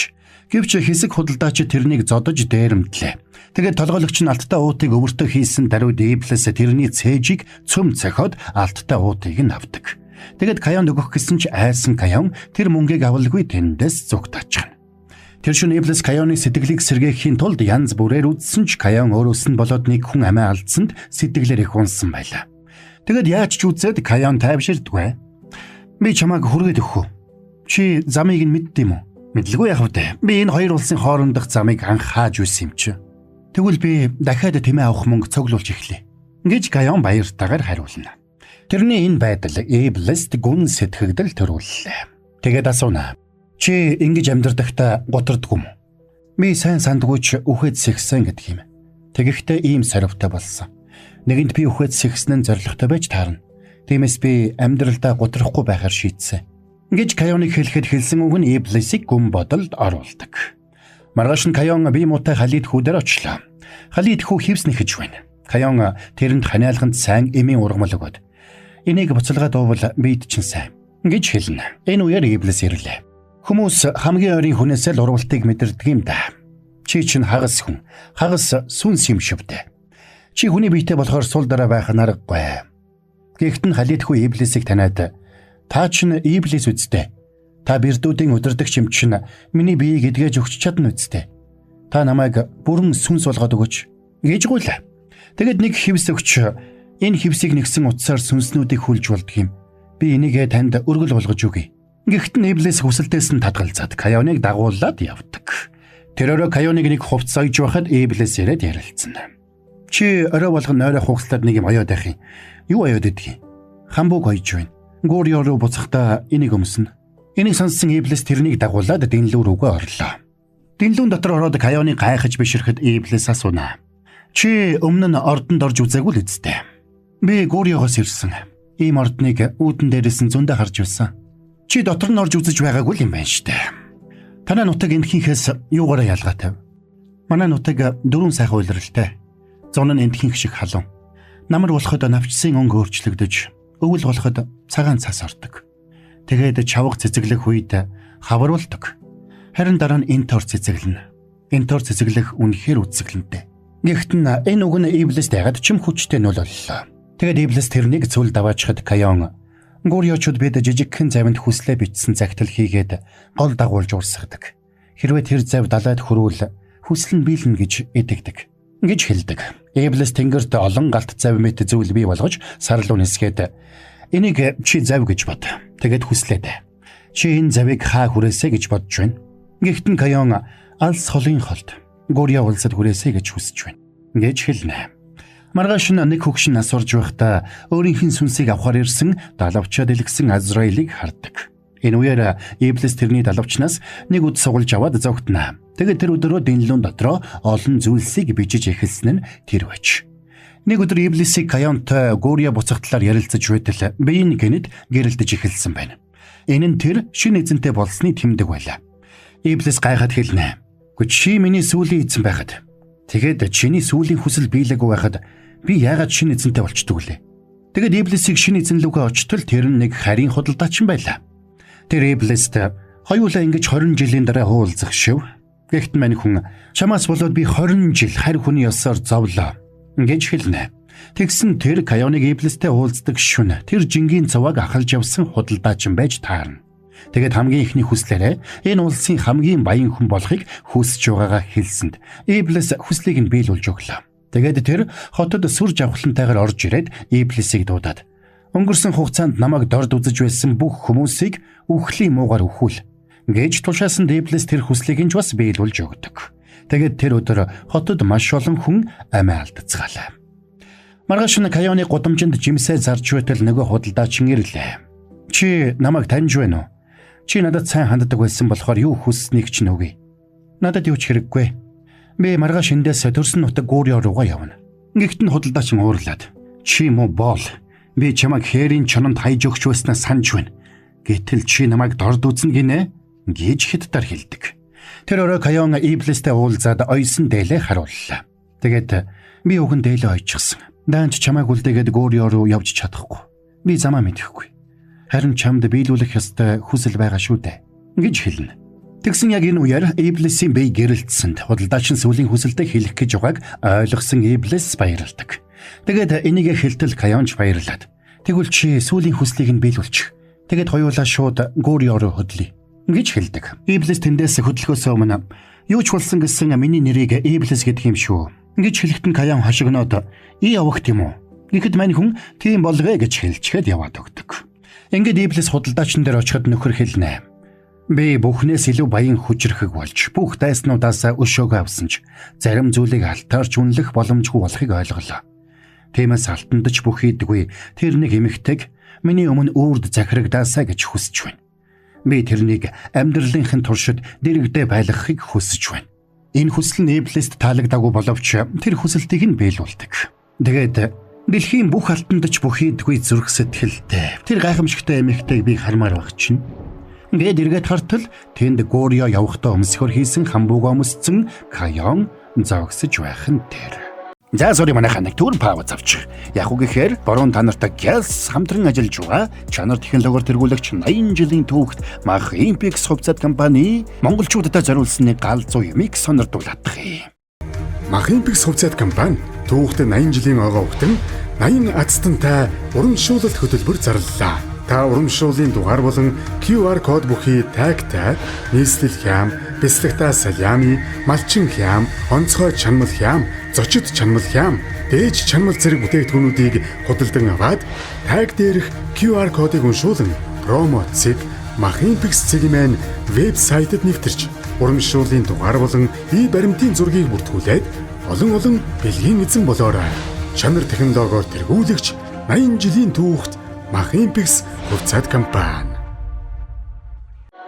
Гэвч хэсэг худалдаач тэрнийг зодож дээрэмтлээ. Тэгээд толгойлогч нь алттай уутыг өвөртөө хийсэн даруйд Эблис тэрний цээжийг цөм цохиод алттай уутыг нь авдаг. Тэгэд Каянд өгөх гэсэн ч айсан Каян тэр мөнгийг авалгүй тэндээс зүгтаачихна. Тэр шөнө Эблис Каяны сэтгэлийг сэргээхийн тулд янз бүрээр үзсэн ч Каян өөрөөс нь болоод нэг хүн амиа алдсанд сэтгэлээр их унсан байлаа. Тэгэд яаж ч үзээд Каян тайвширдгүй. Би чамайг хүргээд өгөх үү? Чи замыг нь мэддэм үү? Мэдлгүй яах вэ? Би энэ хоёр улсын хоорондох замыг анх хааж үйсэн юм чи. Тэгвэл би дахиад тэмээ авах мөнгө цуглуулж эхлэе. Гэж Кайон баяртайгаар хариулна. Тэрний энэ байдал Эйблэст гүн сэтгэгдэл төрүүллээ. Тэгээд асууна. Чи ингэж амьдрдахдаа гутардгүй юм? Би сайн сандгүй ч үхээд сэгсэн гэдэг юм. Тэгэхдээ ийм саривтай болсон. Нэгэнд би үхээд сэгсэн нь зоригтой байж таарна. Тиймээс би амьдралдаа гутрахгүй байхаар шийдсэн. Гэж Кайоныг хэлэхэд хэлсэн үг нь Эйблэсийг гүн бодолд оруулдаг. Маргааш нь Кайон бие муутай Халид хүүдээр очлоо. Халид хүү хивснэхэж байна. Кайон тэрэнд ханиалганд сайн эмийн ургамал өгöd. Энийг буцалгаа дуувал бид ч сайн. Гэж хэлнэ. Энэ үеэр Эйблэс ирлээ. Хүмүүс хамгийн ойрын хүнээс л урвалтыг мэдэрдэг юм да. Чи чинь хагас хүн. Хагас сүнс юм шивдэ. Чи хүний биетэй болохоор сул дараа байх нь аргагүй. Гэхдээ Халид хүү Эйблэсийг таниад та чинь Эйблэс үсттэй. Та бирдүүдийн удирдагч юм чинь миний биеийг эдгэж өгч чадна үсттэй. Та намайг бүрэн сүнс болгоод өгөөч гэж гуйлаа. Тэгэд нэг хивс өгч энэ хивсийг нэгсэн утсаар сүнснүүдийг хүлж болдог юм. Би энийгээ танд өргөл болгож өгье. Гэхдээ Эйблэс хүсэлтээс нь татгалзаад Кайоныг дагуулад явдаг. Тэр орой Кайоныг нэг хувцас ойж байхад Эйблэс ирээд ярилцсан. Чи орой болгон нойроо хугацлаад нэг юм оёод байх юм. Юу оёод идэх юм? Хамбуг ойж байна. Гүүр рүү буцахдаа энийг өмснө. Энийг сонссон Эйблэс тэрнийг дагуулад дэнлүү рүүгээ орлоо. Дэнлүүн дотор ороод Кайоныг гайхаж бишрэхэд Эйблэс асууна. Чи өмнө нь ордонд орж үзээгүй л үсттэй. Би Гүүрьёгоос ирсэн. Ийм ордныг үүдэн дээрээс нь зөндөө харж байсан. Чи дотор нь орж үзэж байгаагүй юм байна штэ. Танай нутаг эндхийнхээс юугаараа ялгаатай? Манай нутаг дөрвөн сайхан уйлралтай. Зун нь эндхийнх шиг халуун. Намар болоход навчсан өнгө өөрчлөгдөж, өвөл болоход цагаан цас ордог. Тэгээд чавга цэцэглэх үед хавруулдаг. Харин дараа нь энтор цэцэглэнэ. Энтор цэцэглэх үнэхээр үцэглэнтэй. Гэхдээ энэ үг нь Эйблэст ягаад чим хүчтэй нөл боллоо. Тэгээд Эйблэс тэрнийг цүл даваачхад Кайон Гүүрьёчуд бид жижигхэн завинд хүслээ бичсэн загтал хийгээд гол дагуулж урсгадаг. Хэрвээ тэр зав далайд хүрвэл хүсэл нь биелнэ гэж итгэдэг. Гэж хэлдэг. Эйблэс тэнгэрт олон галт зав мэт зүйл бий болгож сарлуу нисгээд энийг чи зав гэж бод. Тэгээд хүслээд. Чи энэ завыг хаа хүрээсэ гэж бодож байна. Гэхдээ Кайон алс холын холд Гүүрьё улсад хүрээсэ гэж хүсэж байна. Гэж хэлнэ. Маргааш нь нэг хөгшин нас орж байхдаа өөрийнх нь сүнсийг авахар ирсэн далавчаад илгэсэн Азраилыг хардаг. Энэ үеэр Эйблэс тэрний далавчнаас нэг үд сугалж аваад зогтно. Тэгээд тэр өдрөө дэнлүүн дотроо олон зүйлсийг бичиж эхэлсэн нь тэр байж. Нэг өдөр Эйблэсийг Кайонтой Гүүрьё буцагтлаар ярилцаж байтал биеийн гэнэт гэрэлдэж эхэлсэн байна. Энэ нь тэр шинэ эзэнтэй болсны тэмдэг байлаа. Эйблэс гайхаад хэлнэ. Гэхдээ чи миний сүүлийн эзэн байхад тэгээд чиний сүүлийн хүсэл биелээгүй байхад би яагаад шинэ эзэнтэй болчдөг вүлээ? Тэгээд Эйблэсийг шинэ эзэн лүгээ очтол тэр нэг харийн худалдаачин байлаа. Тэр Эйблэст хоёулаа ингэж 20 жилийн дараа хуулзах шив. Гэхдээ мань хүн чамаас болоод би 20 жил харь хүний ёсоор зовлоо гэж хэлнэ. Тэгсэн тэр Кайоныг Эйблэстэй уулздаг шүн тэр жингийн цаваг ахалж явсан худалдаачин байж таарна. Тэгээд хамгийн ихний хүслээрээ энэ улсын хамгийн баян хүн болохыг хүсэж байгаагаа хэлсэнд Эйблэс хүслийг нь биелүүлж өглөө. Тэгээд тэр хотод сүр жавхлантайгаар орж ирээд Эйблэсийг дуудаад өнгөрсөн хугацаанд намайг дорд үзэж байсан бүх хүмүүсийг үхлийн муугаар үхүүл гэж тушаасан Эйблэс тэр хүслийг нь ч бас биелүүлж өгдөг. Тэгээд тэр өдөр хотод маш олон хүн амиа алдцгаалаа. Маргааш нь Кайоны гудамжинд жимсээ зарж байтал нөгөө худалдаачин ирлээ. Чи намайг таньж байна уу? Чи надад сайн ханддаг байсан болохоор юу хүсснийг ч нүгэй. Надад юу ч хэрэггүй. Би маргааш эндээс төрсөн нутаг Гүүрьё руугаа явна. Гэхдээ худалдаачин уурлаад чи муу боол. Би чамайг хээрийн чононд хайж өгч байснаа санаж байна. Гэтэл чи намайг дорд үзнэ гинэ гэж хятадаар хэлдэг. Тэр орой Кайон Эйблэстэй уулзаад ойсон дээлээ харууллаа. Тэгээд би өгөн дээлээ ойчихсан. Даанч чамайг үлдээгээд Гүүрьё руу явж чадахгүй. Би замаа мэдэхгүй. Харин чамд биелүүлэх ёстой хүсэл байгаа шүү дээ гэж хэлнэ. Тэгсэн яг энэ үеэр Эйблэсийн бие гэрэлтсэнд худалдаачин сүүлийн хүсэлтэд хэлэх гэж байгааг ойлгосон Эйблэс баярлдаг. Тэгээд энийг хэлтэл Кайонч баярлаад тэгвэл чи сүүлийн хүслийг нь биелүүлчих. Тэгээд хоёулаа шууд Гүүрьё руу хөдлөе гэж хэлдэг. Эйблэс тэндээс хөдлөхөөс өмнө юу ч болсон гэсэн миний нэрийг Эйблэс гэдэг юм шүү гэж хэлэхэд Кайон хашигноод явах юм уу? Гэхэд мань хүн тийм болгоё гэж хэлчихэд яваад өгдөг. Ингээд Эйблэс худалдаачин дээр очиход нөхөр хэлнэ. Би бүхнээс илүү баян хүчрэхэг болж бүх дайснуудаасаа өшөөгөө авсан ч зарим зүйлийг алтаарч үнэлэх боломжгүй болохыг ойлголоо. Тиймээс алтандаж бүх хийдгүй тэр нэг эмэгтэйг миний өмнө үрд захирагдаасаа гэж хүсэж байна. Би тэрнийг амьдралынхын туршид дэрэгдээ байлгахыг хүсэж байна. Энэ хүсэл нь Иблист таалагдаагүй боловч тэр хүсэлтийг нь биелүүлдэг. Тэгээд дэлхийн бүх алтандаж бүх хийдгүй зүрх сэтгэлтэй тэр гайхамшигтай эмэгтэйг би хармаар байх чинь. Ингээд эргээд хартал тэнд Горио явахдаа өмсгөр хийсэн хамбууга өмсцэн Кайон зогсож байх нь тэр. За сори манайхаа нэг түр пауз авчих. Яг үг гэхээр борон та нартай гялс хамтран ажиллаж байгаа чанар технологиор тэргүүлэгч 80 жилийн түүхт Махимпикс хувьцаат компани монголчуудад зориулсан нэг галзуу юмыг сонирдуулах. Махимпикс хувьцаат компани түүхт 80 жилийн ойгоо өгтөн 80 азтантай урамшуулалт хөтөлбөр зарлалаа. Та урамшууллын дугаар болон QR код бүхий тагтай нийслэл хям, бэлтгэгтаа салями, малчин хям, онцгой чанмал хям, зочид чанмал хям, дээж чанмал зэрэг бүтээгдэхүүнүүдийг худалдан аваад таг дээрх QR кодыг уншуулан промо цэг Махимпикс цэгийн вебсайтад нэвтэрч урамшууллын дугаар болон баримтын зургийг бүртгүүлээд олон бэлгийн эзэн болоорой. Чанар технологиор тэргүүлэгч 80 жилийн түүхт Махимпикс хувьцаат компани.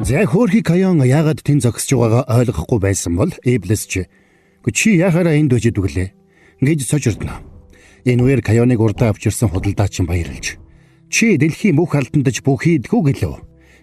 За хөөрхий Кайон яагаад тэн зогсож байгаагаа ойлгохгүй байсан бол Иблис чи яхаараа энд үжид өглөө гэж сожирдно. Энэ үеэр Кайоныг урдаа авчирсан худалдаач баярлж чи дэлхийн бүх алтандаж бүх хийдгүү гэлөө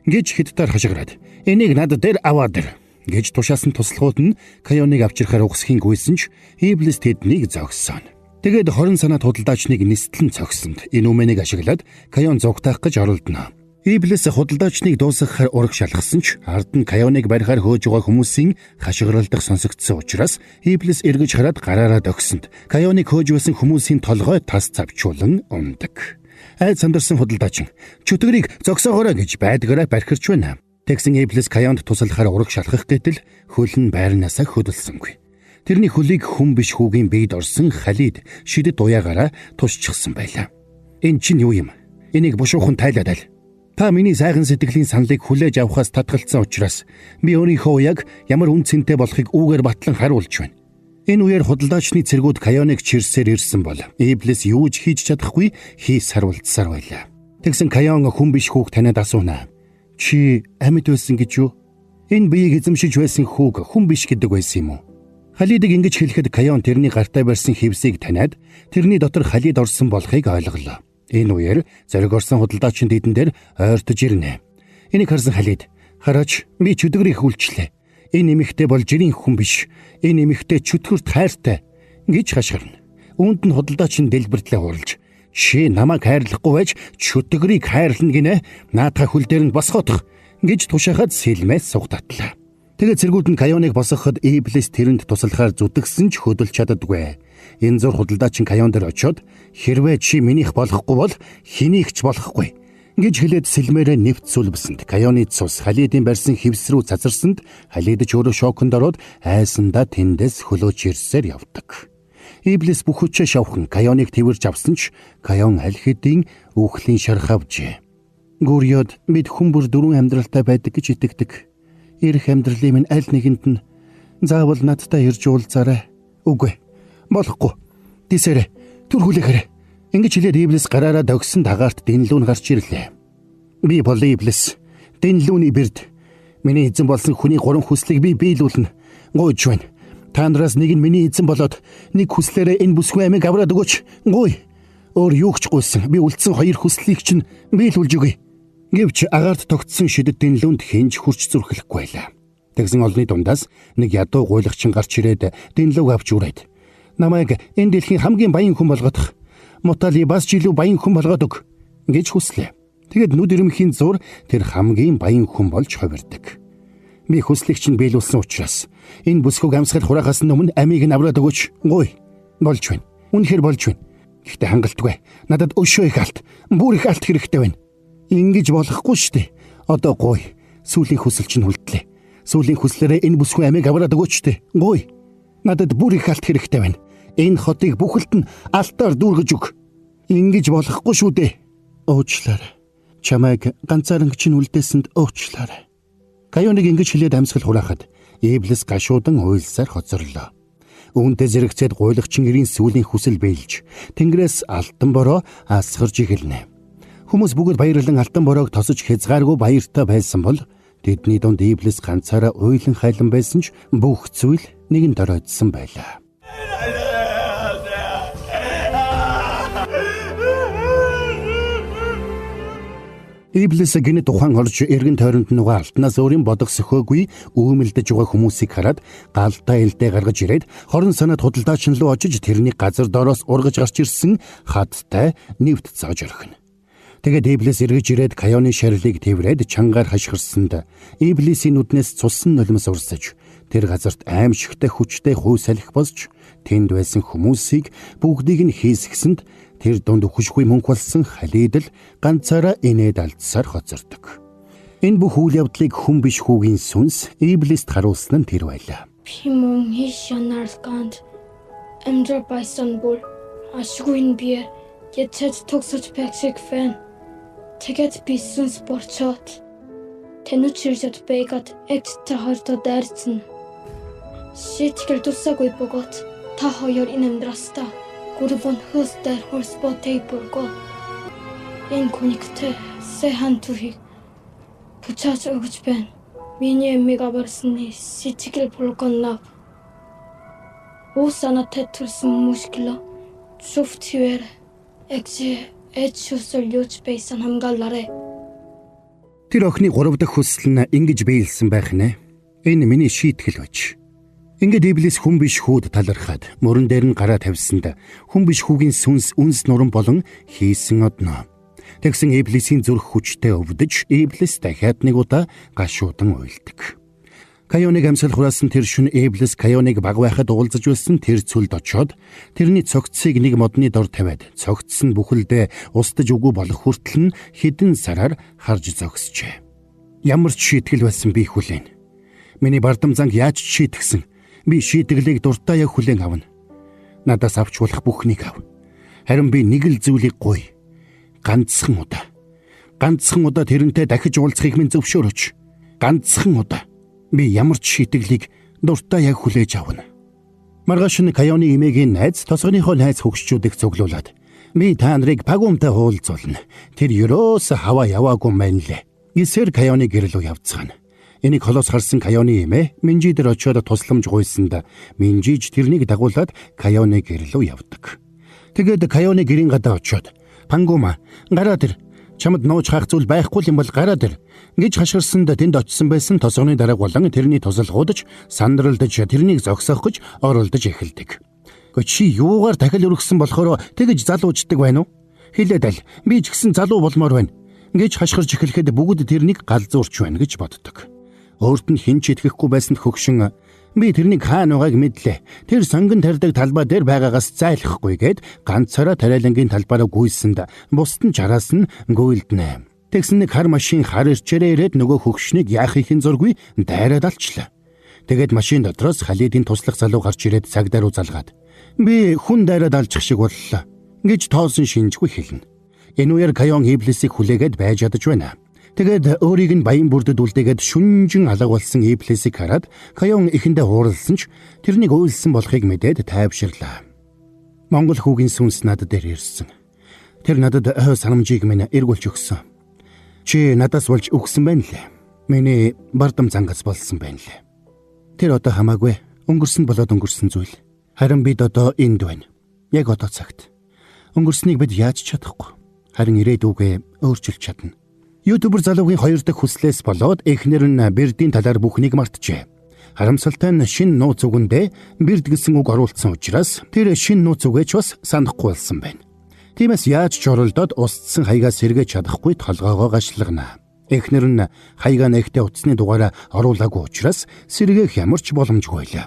гэж хэдтаар хашгираад энийг надад дээр аваад ир гэж тушаасан туслахууд нь Кайоныг авчирхаар угсхийн гүйсэн ч Иблис тэднийг зогсооно. Тэгээд хорон санаат худалдаачныг нистлэн цогсонд энэ үмэнийг ашиглаад Кайон зугтаах гэж оролдоно. Иблис худалдаачныг дуусгахаар ураг шалгасан ч ард нь Кайоныг барихаар хөөж байгаа хүмүүсийн хашгиралдах сонсогдсон учраас Иблис эргэж хараад гараараа догсонд Кайоныг хөөж байсан хүмүүсийн толгой тас цавчуулан ундаг. Айд сандарсан худалдаачин чөтгөрийг зогсоогоорой гэж байдгаараа бархирч байна. Тэгсэн Иблис Кайонд туслахаар ураг шалгах гэтэл хөл нь байрнаасаа хөдөлсөнгүй. Тэрний хөлийг хүн биш хүүгийн биед орсон Халид шидэд уяагаараа тусчихсан байлаа. Энэ чинь юу юм? Энийг бушуухан тайлаад аль. Та миний сайхан сэтгэлийн саналыг хүлээж авахаас татгалцсан учраас би өөрийнхөө уяаг ямар үн цэнтэй болохыг үүгээр батлан харуулж байна. Энэ үеэр худалдаачны цэргүүд Кайоныг чирсээр ирсэн бол Иблис юу ч хийж чадахгүй хийс харуулцсаар байлаа. Тэгсэн Кайон хүн биш хүүг танад асууна. Чи амьд байсан гэж юу? Энэ биеийг эзэмшиж байсан хүүг хүн биш гэдэг байсан юм уу? Халидыг ингэж хэлэхэд Кайон тэрний гартаа барьсан хивсийг таниад тэрний дотор Халид орсон болохыг ойлголоо. Энэ үеэр зориг орсон худалдаачид эдэн дээр ойртож ирнэ. Энийг харсан Халид хараач би чөтгөрийг хүлчлээ. Энэ эмэгтэй бол жирийн хүн биш. Энэ эмэгтэй чөтгөрт хайртай гэж хашгирна. Үүнд нь худалдаачин дэлбэртлээ хурлж чи намайг хайрлахгүй байж чөтгөрийг хайрлна гинэ. Наадхаа хөл дээр нь босгоодох гэж тушаахад сэлмээс сугтатлаа. Тэгээд цэргүүд нь Кайоныг босгоход Иблис тэрэнд туслахаар зүтгэсэн ч хөдөлж чаддаггүй. Энэ зур худалдаачин Кайон дээр очиод хэрвээ чи минийх болохгүй бол хэнийг ч болохгүй гэж хэлээд сэлмээрээ нэвт сүлбсэнд Кайоны цус Халидын барьсан хивс рүү цацарсанд Халид ч өөрөө шоконд ороод айсандаа тэндээс хөлөөж ирсээр явдаг. Иблис бүх хүчээ шавхан Кайоныг тэрвэрж авсан ч Кайон аль хэдийн үхлийн шарх авжээ. Гориод бид хүн бүр дөрвөн амьдралтай байдаг гэж итгэдэг. Ирэх амьдралын минь аль нэгэнд нь заавал надтай ирж уулзаарай. Үгүй. Болохгүй. Дисэрэ. Түрхүүлэхэрэ. Ингэж хэлээд Иблис гараараа догсон дагаарт дэнлүүн гарч ирлээ. Би бол Иблис. Дэнлүүний бэрд. Миний эзэн болсон хүний гурван хүслийг би биелүүлнэ. Гуйж байна. Та нараас нэг нь миний эзэн болоод нэг хүслээрээ энэ бүсгүй амийг авраад өгөөч. Гуй. Өөр юу ч гуйсан. Би үлдсэн хоёр хүслийг чинь биелүүлж өгье. Гэвч агаарт тогтсон шидэд дэнлүүнд хинж хурч зүрхлэхгүй байлаа. Тэгсэн олны дундаас нэг ядуу гуйлагчин гарч ирээд дэнлүүг авч үрээд намайг энэ дэлхийн хамгийн баян хүн болгох, Мутали бас ч илүү баян хүн болгоод өг гэж хүслээ. Тэгэд нүд ирмхийн зур тэр хамгийн баян хүн болж хувирдаг. Би хүслийг чинь биелүүлсэн учраас энэ бүсгүйг амсгал хураахаас өмнө амийг нь авраад өгөөч. Гуй. Болж байна. Үнэхээр болж байна. Гэхдээ хангалтгүй. Надад өшөө их алт, бүр их алт хэрэгтэй байна. Ингэж болохгүй шүү дээ. Одоо гуй. Сүүлийн хүсэл чинь хүлдлээ. Сүүлийн хүслээрээ энэ бүсгүй амийг авраад өгөөч дээ. Гуй. Надад бүр их алт хэрэгтэй байна. Энэ хотыг бүхэлд нь алтаар дүүргэж өг. Ингэж болохгүй шүү дээ. Уучлаарай. Чамайг ганцаараа чинь үлдээсэнд уучлаарай. Каёныг ингэж хэлээд амьсгал хураахад Иблис гашуудан уйлсаар хоцорлоо. Үүнтэй зэрэгцээд гуйлагчин нэрийн сүүлийн хүсэл бэлж Тэнгэрээс алтан бороо асгарж эхэлнэ. Хүмүүс бүгд баярлан алтан бороог тосож хязгааргүй баяртай байсан бол тэдний дунд Иблис ганцаараа уйлан хайлан байсан ч бүх зүйл нэгэн дөрөөдсөн байлаа. Иблис гинэ тухайн орж эргэн тойронд нугаа алтнаас өөрийн бодох сөхөөгүй үүмэлдэж байгаа хүмүүсийг хараад галдаа элдээ гаргаж ирээд хорон санаад худалдаачин руу очиж тэрний газар доороос ургаж гарч ирсэн хаттай нэвт зааж орхино. Тэгээд Иблис эргэж ирээд Каёны шарилыг тэврээд чангаар хашгирсанд Иблисийн нүднээс цусан нулимс урсаж тэр газарт аимшигтай хүчтэй хуй салхи босч тэнд байсан хүмүүсийг бүгдийг нь хийсгэсэнд тэр дунд үхшгүй мөнх болсон халидл ганцаараа инээд алдсаар хоцордог. Энэ бүх үйл явдлыг хүн биш хүүгийн сүнс Иблист харуулсан нь тэр байлаа. Би мөн хишанарсканд амдэр байсан бол ашгүй би яцад төгсөж пэксик фэн. Тэгээд би сүнс борчоод тэнүүчиржэд бэйгад экстра хорто дайрцэн. Шитгэл тусаагүй бөгөөд та хоёр энэ амьдрастаа гурван хөстөр хорспотэй бүргөө. Энэ хүнийгтэй сэхан түүхийг буцааж өгч байна. Миний эмийг аварсны сэтгэл бүргэнэ. Усана тэтэрсэн мушкило шуфтвэр эчсэл юуч байсан хамгаалаарэ. Тэр охины 3 дахь хүсэл нь ингэж биелсэн байх нэ. Энэ миний шийтгэл байж. Ингээд Иблис хүн биш хүүд талархаад мөрөн дээр нь гараа тавьсанд хүн биш хүүгийн сүнс үнс нуран болон хийсэн одноо. Тэгсэн Иблисийн зүрх хүчтэй өвдөж Иблис дахиад нэг удаа гашуудан уйлдаг. Каёныг амьсгал хураасан тэр шөнө Иблис Каёныг баг байхад уулзаж байсан тэр цүлд очоод тэрний цогцсыг нэг модны дор тавиад цогцс нь бүхэлдээ устж үгүй болох хүртэл нь хэдэн сараар харж зогсжээ. Ямар ч шийтгэл байсан би хүлээн. Миний бардам занг яаж шийтгсэн? Би шийтгэлийг дуртай яг хүлээн авна. Надаас авч болох бүхнийг ав. Харин би нэг л зүйлийг гуй. Ганцхан удаа тэрнтэй дахиж уулзахыг минь зөвшөөрөөч. Ганцхан удаа би ямар ч шийтгэлийг дуртай яг хүлээж авна. Маргааш нь Каёны эмээгийн найз тосгоныхоо найз хөгшчүүдийг цуглуулад би та нарыг пагуумтай хуулзуулна. Тэр ерөөс хаваа яваагүй мэн лээ. Эсэр Каёны гэрэл рүү явцгаана. Энийг холоос харсан Каёны эмээ Минжидэр очиод тусламж гуйсанд Минжиж тэрнийг дагуулад Каёны гэрэл рүү явдаг. Тэгээд Каёны гэрийн гадаа очиод "Пангума, гараад ир. Чамд нууж хаах зүйл байхгүй юм бол гараад ир" гэж хашгирсанд тэнд очисон байсан тосгоны дарга болон тэрний тусалгуудаж сандралдаж тэрнийг зогсоох гэж оролдож эхэлдэг. "Гэхдээ чи юугаар дахил өргөсөн болохоор тэгж залууждаг байна уу? Хэлээд аль. Би ч гэсэн залуу болмоор байна" гэж хашгирж эхлэхэд бүгд тэрнийг галзуурч байна гэж боддог. Өөрт нь хэн ч итгэхгүй байсан хөгшин "Би тэрнийг хаана байгааг мэдлээ. Тэр сонгон тарьдаг талбай дээр байгаагаас зайлахгүй" гэд ганцаараа тариалангийн талбаараа гүйсэнд бусд нь чараас нь гүйлдэнэ. Тэгсэн нэг хар машин хар ирчээрээ ирээд нөгөө хөгшнийг яах ихэн зургүй дайраад алчлаа. Тэгээд машин дотроос Халидын туслах залуу гарч ирээд цагдаа руу залгаад "Би хүн дайраад алчих шиг боллоо" гэж тоосон шинжгүй хэлнэ. Энэ үеэр Каён Иблисийг хүлээгээд байж ядаж байна. Тэгээд өөрийг нь баян бүрдэд үлдээгээд шүнжин алга болсон Иблисийг хараад Каён ихэндээ хууралсан ч тэрнийг уйлсан болохыг мэдээд тайвширлаа. Монгол хүүгийн сүнс надад дээр ирсэн. Тэр надад санамжийг минь эргүүлж өгсөн. "Чи надаас болж өгсөн байна лээ. Миний бардам зангас болсон байна лээ. Тэр одоо хамаагүй. Өнгөрсөн зүйл. Харин бид одоо энд байна. Яг одоо цагт. Өнгөрснийг бид яаж чадахгүй. Харин ирээдүгээ өөрчилж чадна." Ютубер залуугийн 2 дахь хүслээс болоод эхнэр нь Бердийн талаар бүхнийг мартжээ. Харамсалтай нь шинэ нууц үгэндээ Берд гэсэн үг оруулсан учраас тэр шинэ нууц үгээч бас санахгүй болсон байна. Тиймээс яаж ч оролдоод устсан хаягаа сэргээж чадахгүй толгоогоо гашлагна. Эхнэр нь хаягаа нэгтээ утасны дугаараа оруулаагүй учраас сэргээх ямар ч боломжгүй байлаа.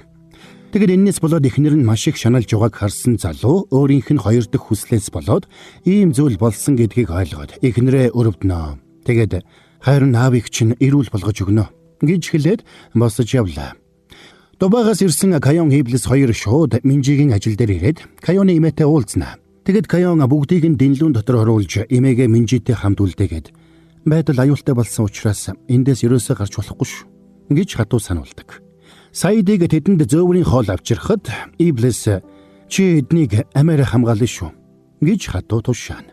Тэгэд энэс болоод эхнэр нь маш их шаналж байгааг харсан залуу өөрийнх нь 2 дахь хүслээс болоод ийм зүйл болсон гэдгийг ойлгоод эхнэрээ өрөвднө. Тэгээд "Харин аавыг чинь эрүүл болгож өгнө" гэж хэлээд босож явлаа. Дубаагаас ирсэн Каён Иблис 2 шууд Минжигийн ажил дээр ирээд Каёны эмээтэй уулзнаа. Тэгэд Каён бүгдийг нь дэнлүүн дотор оруулж эмээгээ Минжитэй хамт үлдээгээд "Байдал аюултай болсон учраас эндээс ерөөсөө гарч болохгүй ш" гэж хатуу сануулдаг. Саидыг тэдэнд зөөврийн хоол авчирхад Иблис чи эднийг амиар хамгаална шүү гэж хатуу тушаана.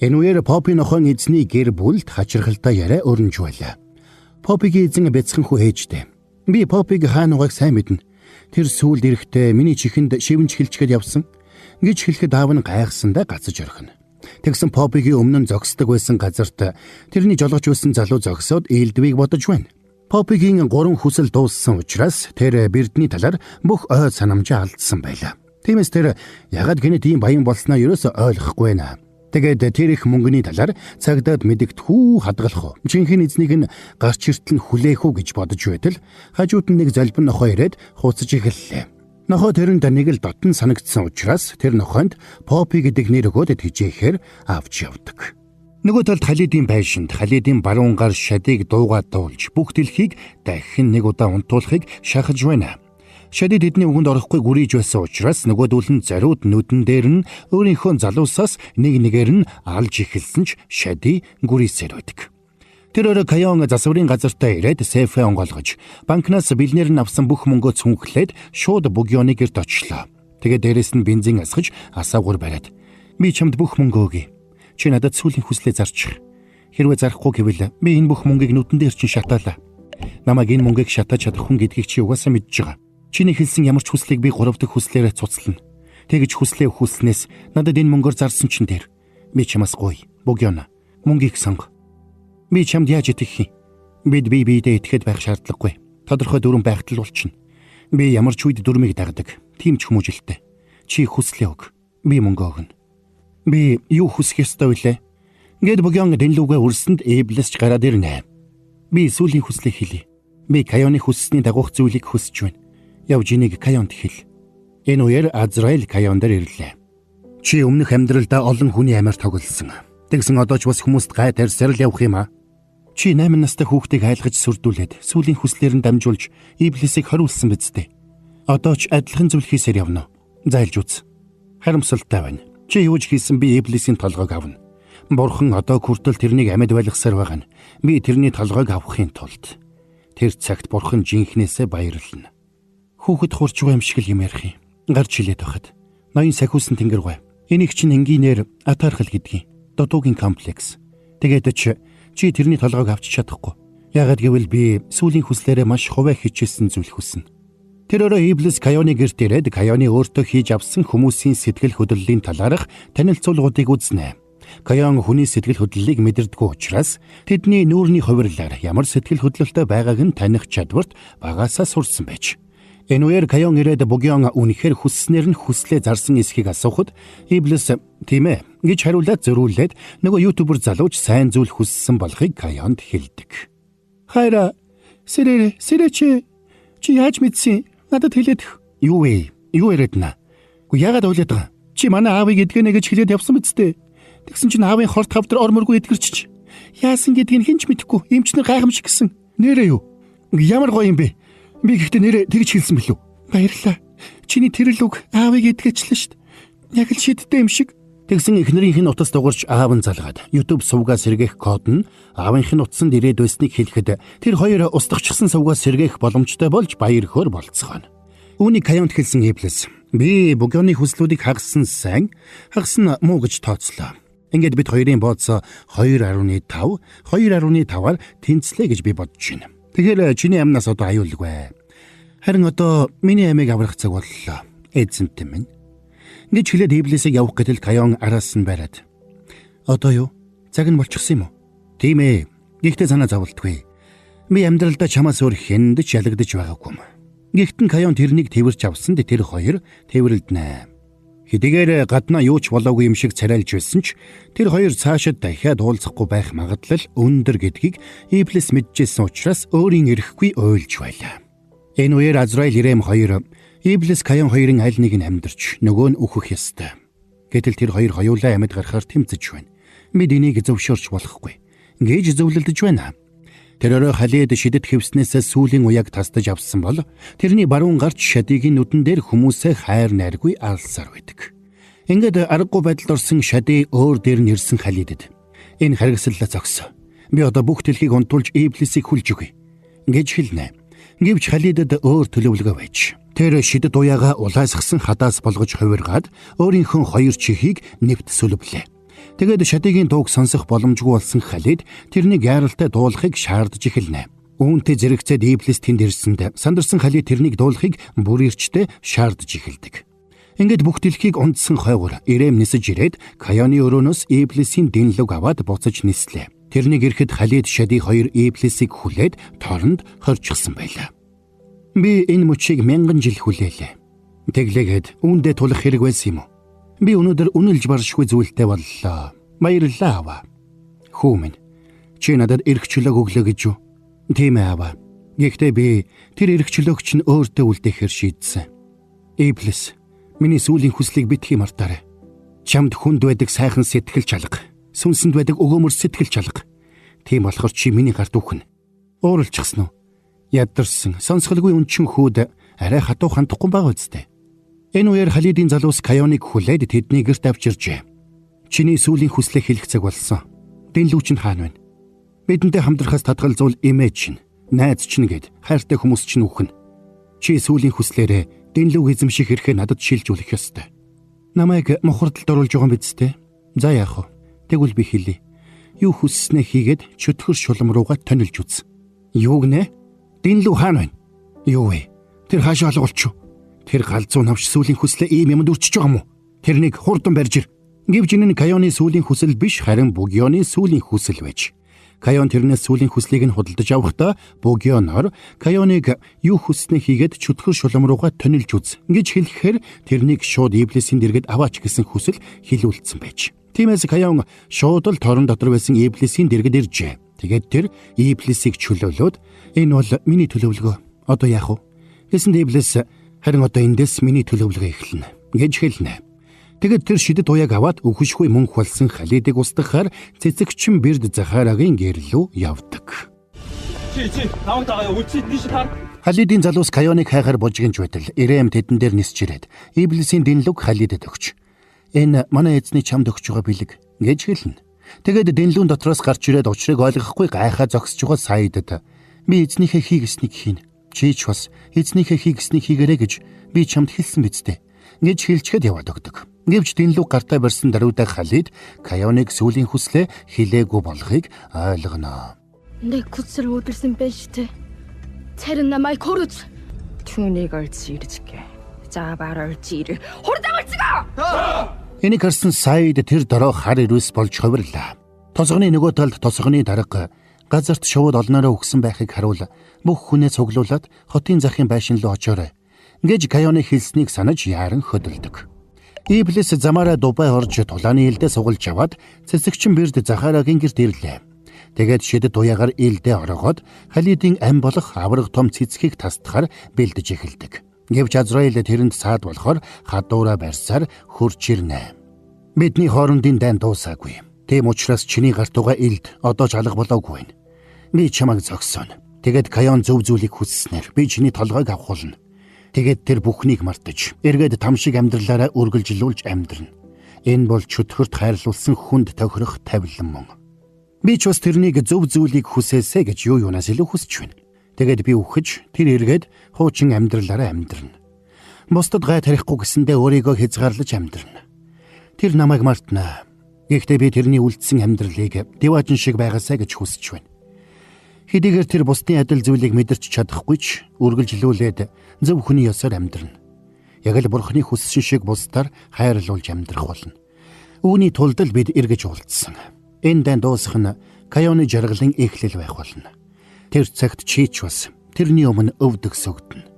Энэ үеэр Поппи нохойн эзний гэр бүлд хачирхалтай яриа өрнөж байлаа. Поппигийн эзэн бяцхан хүү ээжтэй. Би Поппиг хаануугайг сайн мэднэ. Тэр сүүлд ирэхдээ миний чихэнд шивэнж хэлчихэд явсан гэж хэлэхэд аав нь гайхсандаа гацж орхино. Тэгсэн Поппигийн өмнө нь зогсдог байсан газарт тэрний жолгож байсан залуу зогсоод Элдвийг бодож байна. Поппигийн 3 хүсэл дууссан учраас тэр Бердний талаар бүх ой санамжаа алдсан байлаа. Тиймээс тэр ягаад гэнэ тийм баян болсноо ерөөсөө ойлгохгүй байна. Тэгээд тэр их мөнгөний талаар цагдаад мэдэгдэхүү хадгалах уу. Жинхэнэ эзнийг нь гарч иртэл нь хүлээх үү гэж бодож байтал хажууд нь нэг залбин нохой ирээд хууцж эхэллээ. Нохой тэрэнд нэг л дотн санагдсан учраас тэр нохойд Поппи гэдэг нэр өгөөд тэжээхээр авч явдаг. Нөгөө талд Халидын байшинд Халидын баруун гар Шадыг дуугаад дуулж бүх дэлхийг дахин нэг удаа унтуулахыг шахаж байна. Шадид тэдний үгэнд орохгүй гүрийж байсан учраас нөгөөдүүл нь зориуд нүдэн дээр нь өөрийнхөө залуусаас нэг нэгээр нь алж эхэлсэн ч Шади гүрийсээр байдаг. Тэр орой Каён засварын газартаа ирээд Сефэ онгоолгож банкнаас бэлнээр нь авсан бүх мөнгөө цүнхлээд шууд Бугионы гэрт очлоо. Тэгээд дээрэс нь бензин асгаж асаагуур бариад би чамд бүх мөнгөө өгье. Чи надад сүүлийн хүслээ зарчих. Хэрвээ зарахгүй гэвэл би энэ бүх мөнгийг нүдэн дээр чинь шатаалаа. Намайг энэ мөнгийг шатаж чадах хүн гэдгийг чи угаасаа мэдж байгаа. Чиний хэлсэн ямар ч хүслийг би 3 дахь хүслээрээ цуцлана. Тэгэж хүслээ өгүүлснээс надад энэ мөнгөөр зарсан чинь дээр. Би чамаас гуй. Бугиона. Мөнгийг сонго. Би чамд яаж итгэх юм? Бид биедээ итгэхэд байх шаардлагагүй. Тодорхой дүрэн байгтал болчихно. Би ямар ч үед дүрмийг дагдаг. Тийм ч хүмүүжилтэй. Чи хүслээ өг. Би мөнгө өгнө. Би юу хүсэх ёстой вүлээ? Гэд Бугион дэнлүүгээ өрсөнд Иблис ч гараад ирнэ. Би сүүлийн хүслийг хэлье. Би Каёны хүссний дагуух зүйлийг хүсэж байна. Явж энийг Каёнд хэл. Энэ үеэр Азраил Каён дээр ирлээ. Чи өмнөх амьдралдаа олон хүний амиар тоглосон. Тэгсэн одоо ч бас хүмүүст гай тарьсаар л явах юм аа. Чи 8 настай хүүхдийг айлгаж сүрдүүлээд сүүлийн хүслээр нь дамжуулж Иблисийг хориулсан биз дээ. Одоо ч адилхан зүйл хийсээр явна. Зайлж үз. Харамсалтай байна. Чи юу ч хийсэн би Иблисийн толгойг авна. Бурхан одоо хүртэл тэрнийг амьд байлгасаар байгаа нь. Би тэрний толгойг авахын тулд тэр цагт Бурхан жинхнээсээ баярлана. Хүүхэд хурж байгаа юм шиг л юм ярих юм. Гарч хилээд байхад ноён сахиусан тэнгэргүй. Энийг чинь энгийнээр атаархал гэдгийг. Дутуугийн комплекс. Тэгээд чи тэрний толгойг авч чадахгүй. Яагаад гэвэл би сүүлийн хүслээрээ маш хуваа хичээсэн зүйл хүснэ. Тэр орой Иблис Каёны гэрт ирээд Каёны өөртөө хийж авсан хүмүүсийн сэтгэл хөдлөлийн талаарх танилцуулгуудыг үзнэ. Каён хүний сэтгэл хөдлөлийг мэдэрдэггүй учраас тэдний нүүрний хувирлаар ямар сэтгэл хөдлөлтөй байгааг нь таних чадварт багаасаа сурсан байж. Энэ үеэр Каён ирээд Бугион үнэхээр хүсснээр нь хүслээ зарсан эсхийг асуухад Иблис тийм ээ гэж хариулаад зөрүүлээд нөгөө ютубер залууч сайн зүйл хүссэн болохыг Каёнд хэлдэг. Хайра сэрэ чи яаж мэдсэн? Надад хэлээд юу вэ? Юу яриад наа? Гү яагаад ойлоод байгаа? Чи манай аавыг эдгэнэ гэж хэлээд явсан биз дээ. Тэгсэн чинь аавын хорт хавдар орморгүй эдгэрчиж. Яасан гэдгийг хэн ч мэдэхгүй. Эмчнэр гайхамшиг гисэн. Нэрээ юу? Ямар гоё юм бэ? Би гэхдээ нэрээ тэгж хэлсэн билүү? Баярлалаа. Чиний тэрэл үг аавыг эдгэжлээ шүү дээ. Яг л шидтэй юм шиг. Тэгсэн эхнэрийнх нь утас дугарч аав нь залгаад YouTube сувгаа сэргээх код нь аавынх нь утсанд ирээд байсныг хэлэхэд тэр хоёр устгахчсан сувгаа сэргээх боломжтой болж баяр хөөр болцгооно. Үүнийг Каёнд хэлсэн Иблис би Бугионы хүслүүдийг хагасан сайн хагасан муу гэж тооцлоо. Ингээд бид хоёрын бооцоо 2.5-2.5-аар тэнцлээ гэж би бодож байна. Тэгэхээр чиний амнаас одоо аюулгүй. Харин одоо миний амийг аврах цаг боллоо. Эзэнтэй минь. Гэж хэлээд Иблисийг явах гэтэл Каён араас нь бариад. Одоо юу? Цаг нь болчихсон юм уу? Тийм ээ. Гэхдээ санаа зовлтгүй. Би амьдралдаа чамаас өөр хэнд ч ялагдаж байгаагүй юм. Гэхдээ Каён тэрнийг тэрвэрч авсанд тэр хоёр тэрвэрлдэнэ. Хэдийгээр гаднаа юу ч болоогүй юм шиг царайлж байсан ч тэр хоёр цаашид дахиад уулзахгүй байх магадлал өндөр гэдгийг Иблис мэдчихсэн учраас өөрийн эрэхгүй ойлж байлаа. Энэ үеэр Азраил Ирэм хоёр Иблис Каён хоёрын аль нэг нь амьдарч нөгөө нь үхэх ёстой. Гэтэл тэр хоёр хоёулаа амьд гарахаар тэмцэж байна. Бид энийг зөвшөөрч болохгүй. Гэж зөвлөлдөж байна. Тэр орой Халид шидэт хэвснээсээ сүүлийн уяг тасдаж авсан бол тэрний баруун гарч Шадигийн нүдэн дээр хүмүүсээ хайр найргүй алсаар байдаг. Ингээд аргагүй байдалд орсон Шади өөр дээр нь ирсэн Халидэд энэ харгислалаа зогсоо. Би одоо бүх дэлхийг унтуулж Иблисийг хүлж өгье гэж хэлнэ. Гэвч Халидад өөр төлөвлөгөө байж. Тэр шидэд уяага улаасгсан хадаас болгож хувиргаад өөрийнхөө хоёр чихийг нэвт сүлвлээ. Тэгээд шадигийн дууг сонсох боломжгүй болсон Халид тэрнийг яаралтай дуулахыг шаардж эхэлнэ. Үүнтэй зэрэгцээд Иблис тэнд ирсэнд сандарсан Халид тэрнийг дуулахыг бүр ирчтэй шаардж эхэлдэг. Ингээд бүх дэлхийг ундсан хойгор Ирэм нисэж ирээд Каяны өрөөнөөс Иблисийн дэнлэг аваад буцаж нислээ. Тэрнийг ирэхэд Халид шади хоёр Иблисийг хүлээд торонд хорчихсан байлаа. Би энэ мөчийг 1000 жил хүлээлээ. Тэглээгээд үүндээ тулах хэрэг байсан юм уу? Би өнөөдөр үнэлж баршгүй зүйлтэй боллоо. Баярлалаа аваа. Хүү минь. Чи надад эрх чөлөөг өглөө гэж юу? Тийм ээ аваа. Гэхдээ би тэр эрх чөлөөг чинь өөртөө үлдээхээр шийдсэн. Иблис, миний сүүлийн хүслийг битгий мартаарай. Чамд хүнд байдаг сайхан сэтгэл чалга, сүнсэнд байдаг өгөөмөр сэтгэл чалга. Тийм болохоор чи миний гарт үхнэ. Ууралчихсан уу? Ядарсан, сонсголгүй өнчин хүүд арай хатуу хандахгүй байгаа үстэй. Энэ үеэр Халидын залуус Каяныг хүлээд тэдний гэрт авчиржээ. Чиний сүүлийн хүслээ хэлэх цаг болсон. Дэнлүү чинь хаана байна? Бидэнтэй хамтрахаас татгалзуул эмээ чинь, найз чинь гэд хайртай хүмүүс чинь үхэн. Чи сүүлийн хүслээрээ дэнлүүг эзэмших эрхээ надад шилжүүлэх ёстой. Намайг мохордолд оруулж байгаа юм биз дээ? За яах вэ? Тэгвэл би хэлье. Юу хүсснээ хийгээд чөтгөр шулам руугаа тонилж үз. Юу гинэ? Дэнлүү хаана байна? Юу вэ? Тэр хаашаа олголч юу? Тэр галзуу навш сүүлийн хүслээ ийм юмд үрчиж байгаа юм уу? Тэрнийг хурдан барьж ир. Гэвч энэ нь Каяны сүүлийн хүсэл биш, харин Бугионы сүүлийн хүсэл байж. Каян тэрнээс сүүлийн хүслийг нь худалдаж авахдаа Бугионоор Каяныг юу хүснээ хийгээд чөтгөр шулам руугаа тонилж үз гэж хэлэхээр тэрнийг шууд Иблисийн дэргэд аваач гэсэн хүсэл хилүүлсэн байж. Тиймээс Каян шууд л торон дотор байсан Иблисийн дэргэд иржээ. Тэгээд тэр Иблисийг чөлөөлөөд энэ бол миний төлөвлөгөө. Одоо яах вэ? Гэсэн Иблис харин одоо эндээс миний төлөвлөгөө эхэлнэ гэж хэлнэ. Тэгэд тэр шидэд уяаг аваад өгөшгүй мөнх болсон Халидыг устгахаар цэцэгчин Бэрд Захарагийн гэрлүү явдаг. Халидын залуус Каяныг хайхаар бужигнж байтал Ирэм тэдэн дээр нисч ирээд Иблисийн дэнлүг Халидэд өгч. Энэ манай эзний чамд өгч байгаа бэлэг гэж хэлнэ. Тэгээд дэнлүүн дотроос гарч ирээд учрыг ойлгохгүй гайхаа зогсож байгаа Саидад би эзнийхээ хийгснийг хийнэ. Чи ч бас эзнийхээ хийгснийг хийгэрэй гэж би чамд хэлсэн биз дээ гэж хэлчихэд яваад өгдөг. Гэвч дэнлүү гартаа барьсан даруйдаа Халид Каяныг сүүлийн хүслээ хилээгүй болохыг ойлгоно. 내 굿을 얻을сэн байж тээ. Тэр намайг хөрөж. түүнийг олж иржгэ. За бар олж ир. Хурдан олцгоо. Энийг харсан Саид тэр дороо хар ирвэс болж хувирлаа. Тосгоны нөгөө талд тосгоны дарга газарт шууд олноороо өгсөн байхыг харуул бүх хүнээ цуглуулад хотын захын байшин руу очоорой гэж Каяны хэлснийг санаж яаран хөдөлдөг. Иблис замаараа Дубай орж тулааны элдээ сугалж аваад цэцэгчин Бэрд Захарагийн гэрт ирлээ. Тэгээд шидэд уяагаар элдээ орогоод Халидын ам болох авраг том цэцгийг тасдахаар бэлдэж эхэлдэг. Гэвч Азраил тэрэнд саад болохоор хадуураа барьсаар хурж ирнэ. Бидний хоорондын дайн дуусаагүй. Тийм учраас чиний гарт байгаа элд одоо ч алга болоогүй байна. Би чамайг зогсооно. Тэгээд Каян зөв зүйлийг хүсснээр би чиний толгойг авахулна. Тэгээд тэр бүхнийг мартаж, эргээд там шиг амьдралаараа үргэлжлүүлж амьдрна. Энэ бол чөтгөрт хайрлуулсан хүнд тохирох тавилан мөн. Би ч бас тэрнийг зөв зүйлийг хүсээсэ гэж юунаас илүү хүсэж байна. Тэгээд би үхэж, тэр эргээд хуучин амьдралаараа амьдрна. Бусдад гай тарихгүй гэсэндээ өөрийгөө хязгаарлаж амьдрна. Тэр намайг мартна. Гэхдээ би тэрний үлдсэн амьдралыг диваажин шиг байгаасаа гэж хүсэж байна. Хэдийгээр тэр бусдын адил зүйлийг мэдэрч чадахгүй ч үргэлжлүүлээд зөв хүний ёсоор амьдрна. Яг л бурхны хүссэн шиг бусдаар хайрлуулж амьдрах болно. Үүний тулд л бид эргэж уулзсан. Энэ дан дуусах нь Каяны жаргалын эхлэл байх болно. Тэр цагт чи ч бас тэрний өмнө өвдөг сөгдөнө.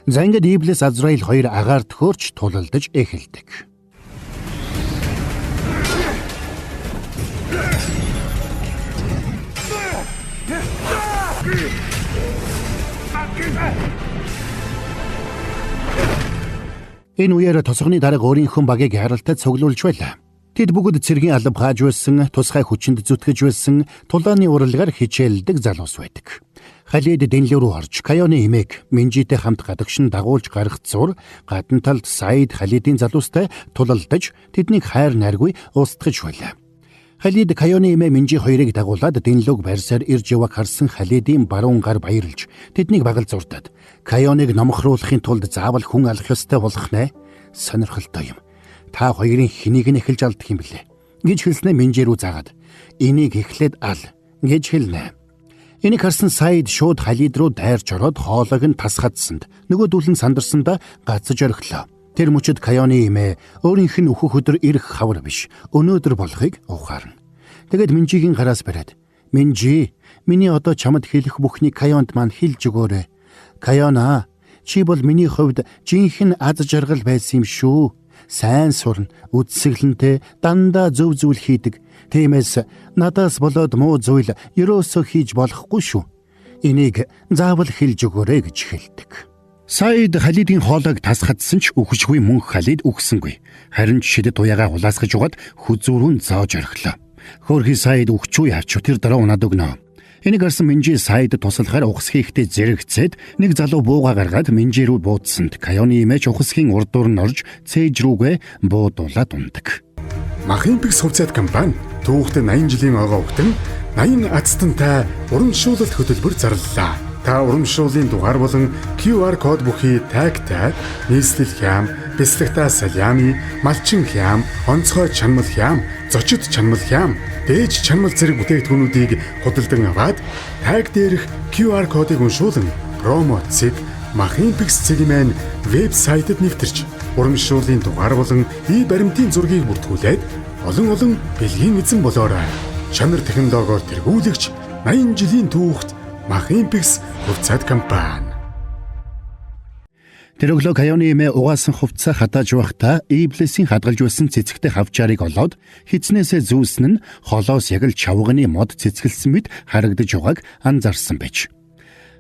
За ингээд Иблис Азраил хоёр агаар төхөөрч тулалдаж эхэлдэг. Энэ үеэр тосгоны дарга өөрийнхөө багийг харалтад цуглуулж байлаа. Тэд бүгд цэргийн алба хааж байсан, тусгай хүчинд зүтгэж байсан, тулааны уралгаар хичээлдэг залуус байдаг. Халид дэнлүү рүү орж Каяны эмээг Минжитэй хамт гадагшин дагуулж гарах зур гадна талд Саид Халидын залуустай тулалдаж тэднийг хайр найргүй устгаж байлаа. Халид Каяоны эмээ Минжи хоёрыг дагуулад Дэнлүг байрсаар ирж яваг харсан Халидийн баруун гар баярлж тэднийг багалзуурдаад Каяоныг номхруулахын тулд заавал хүн алах ёстой болох нэ. Сонирхолтой юм. Та хоёрын хэнийг нь эхэлж алдах юм блэ? Гэж хэлснэ Минжи рүү заагаад. Энийг эхлээд ал гэж хэлнэ. Энийг харсан Саид шууд Халид руу дайрч ороод хоолойг нь тасгадсанд нөгөөдүүл нь сандарсандаа гацж орхилоо. Тэр мөчөд Каяоны эмээ өөрийнх нь өөхөх өдөр ирэх хавар биш. Өнөөдөр болохыг ухаарна. Тэгэд Минжигийн гараас бариад "Минжи, миний одоо чамд хэлэх бүхнийг Каяонд маань хэлж өгөөрэй. Каяона, чи бол миний хувьд жинхэнэ аз жаргал байсан юм шүү. Сайн сурна, үдсгэлэнтэй, дандаа зөв зүйл хийдэг. Тиймээс надаас болоод муу зүйл ерөөсөө хийж болохгүй шүү. Энийг заавал хэлж өгөөрэй" гэж хэлдэг. Саид Халидийн хоолойг тасгадсан ч үхшгүй мөн Халид үхсэнгүй. Харин шидэд туяагаа хулаасгаж угаад хүзүүрүүн зоож орхилоо. Хөөрхий Саид үхчүү явч тэр дараа унаад өгнө. Энийг харсан Минжи Саид туслахаар ухс хийхдээ зэрэгцээд нэг залуу бууга гаргаад Минжи рүү буудсанд Каяоны эмээч ухсхийн урдуур нь орж цээж рүүгээ буудуулаад ундаг. Махын пикс хувьцаат компани түүхтэй 80 жилийн огоо өгтөн 80 азтантай урамшуулалт хөтөлбөр зарлалаа. Та урамшууллын дугаар болон QR код бүхий тагтай нийслэл хям, бэлтгэгта салями, малчин хям, онцгой чанмал хям, зочид чанмал хям, дээж чанмал зэрэг бүтээгдэхүүнүүдийг худалдан аваад таг дээрх QR кодыг уншуулан промо цэг Махын пикс цэгийн вебсайтад нэвтэрч урамшууллын дугаар болон баримтын зургийг бүртгүүлээд олон бэлгийн эзэн болоорой. Чанар технологиор тэргүүлэгч 80 жилийн түүхт Махын пикс хувьцаат компани. Тэр өглөө Каяоны эмээ угаасан хувцас хатааж байхдаа Иблисийн хадгалж байсан цэцэгтэй хавчаарыг олоод хитснээсээ зүүсэн нь холоос яг л чавганы мод цэцгэлсэн мэт харагдаж байгааг анзаарсан байж.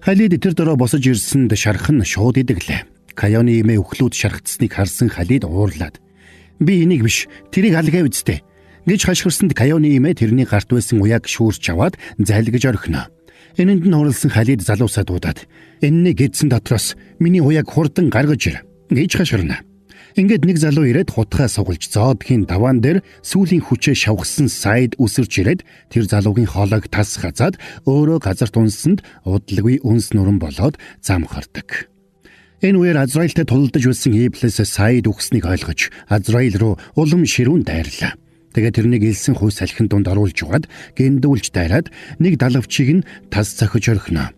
Халид тэр дөрөө босож ирсэнд шархан шууд идэглээ. Каяоны эмээ өхлүүд шархацсныг харсан Халид уурлаад "Би энийг биш, тэрийг алгаа үсттэй" гэж хашгирсанд Каяоны эмээ тэрний гарт байсан уяаг шүүрч аваад зайлгаж орхино. Энэнд нь хурлсан Халид залуусаа дуудаад "Энэний гэдсэн дотроос миний уяаг хурдан гаргаж ир" гэж хашгирна. Ингээд нэг залуу ирээд хутгаа сугалж зоодхийн даваан дээр сүүлийн хүчээ шавхсан Саид үсэрч ирээд тэр залуугийн хоолойг тас хазаад өөрөө газарт унсанд удалгүй үнс нүрэн болоод зам хардаг. Энэ үеэр Азраилтай тулдаж байсан Иблис Саид үхснийг ойлгож Азраил руу улам ширүүн дайрлаа. Тэгээд тэрнийг элсэн хуй салхин дунд оруулж угаад гиндүүлж дайраад нэг далавчийг нь тас цохиж орхино.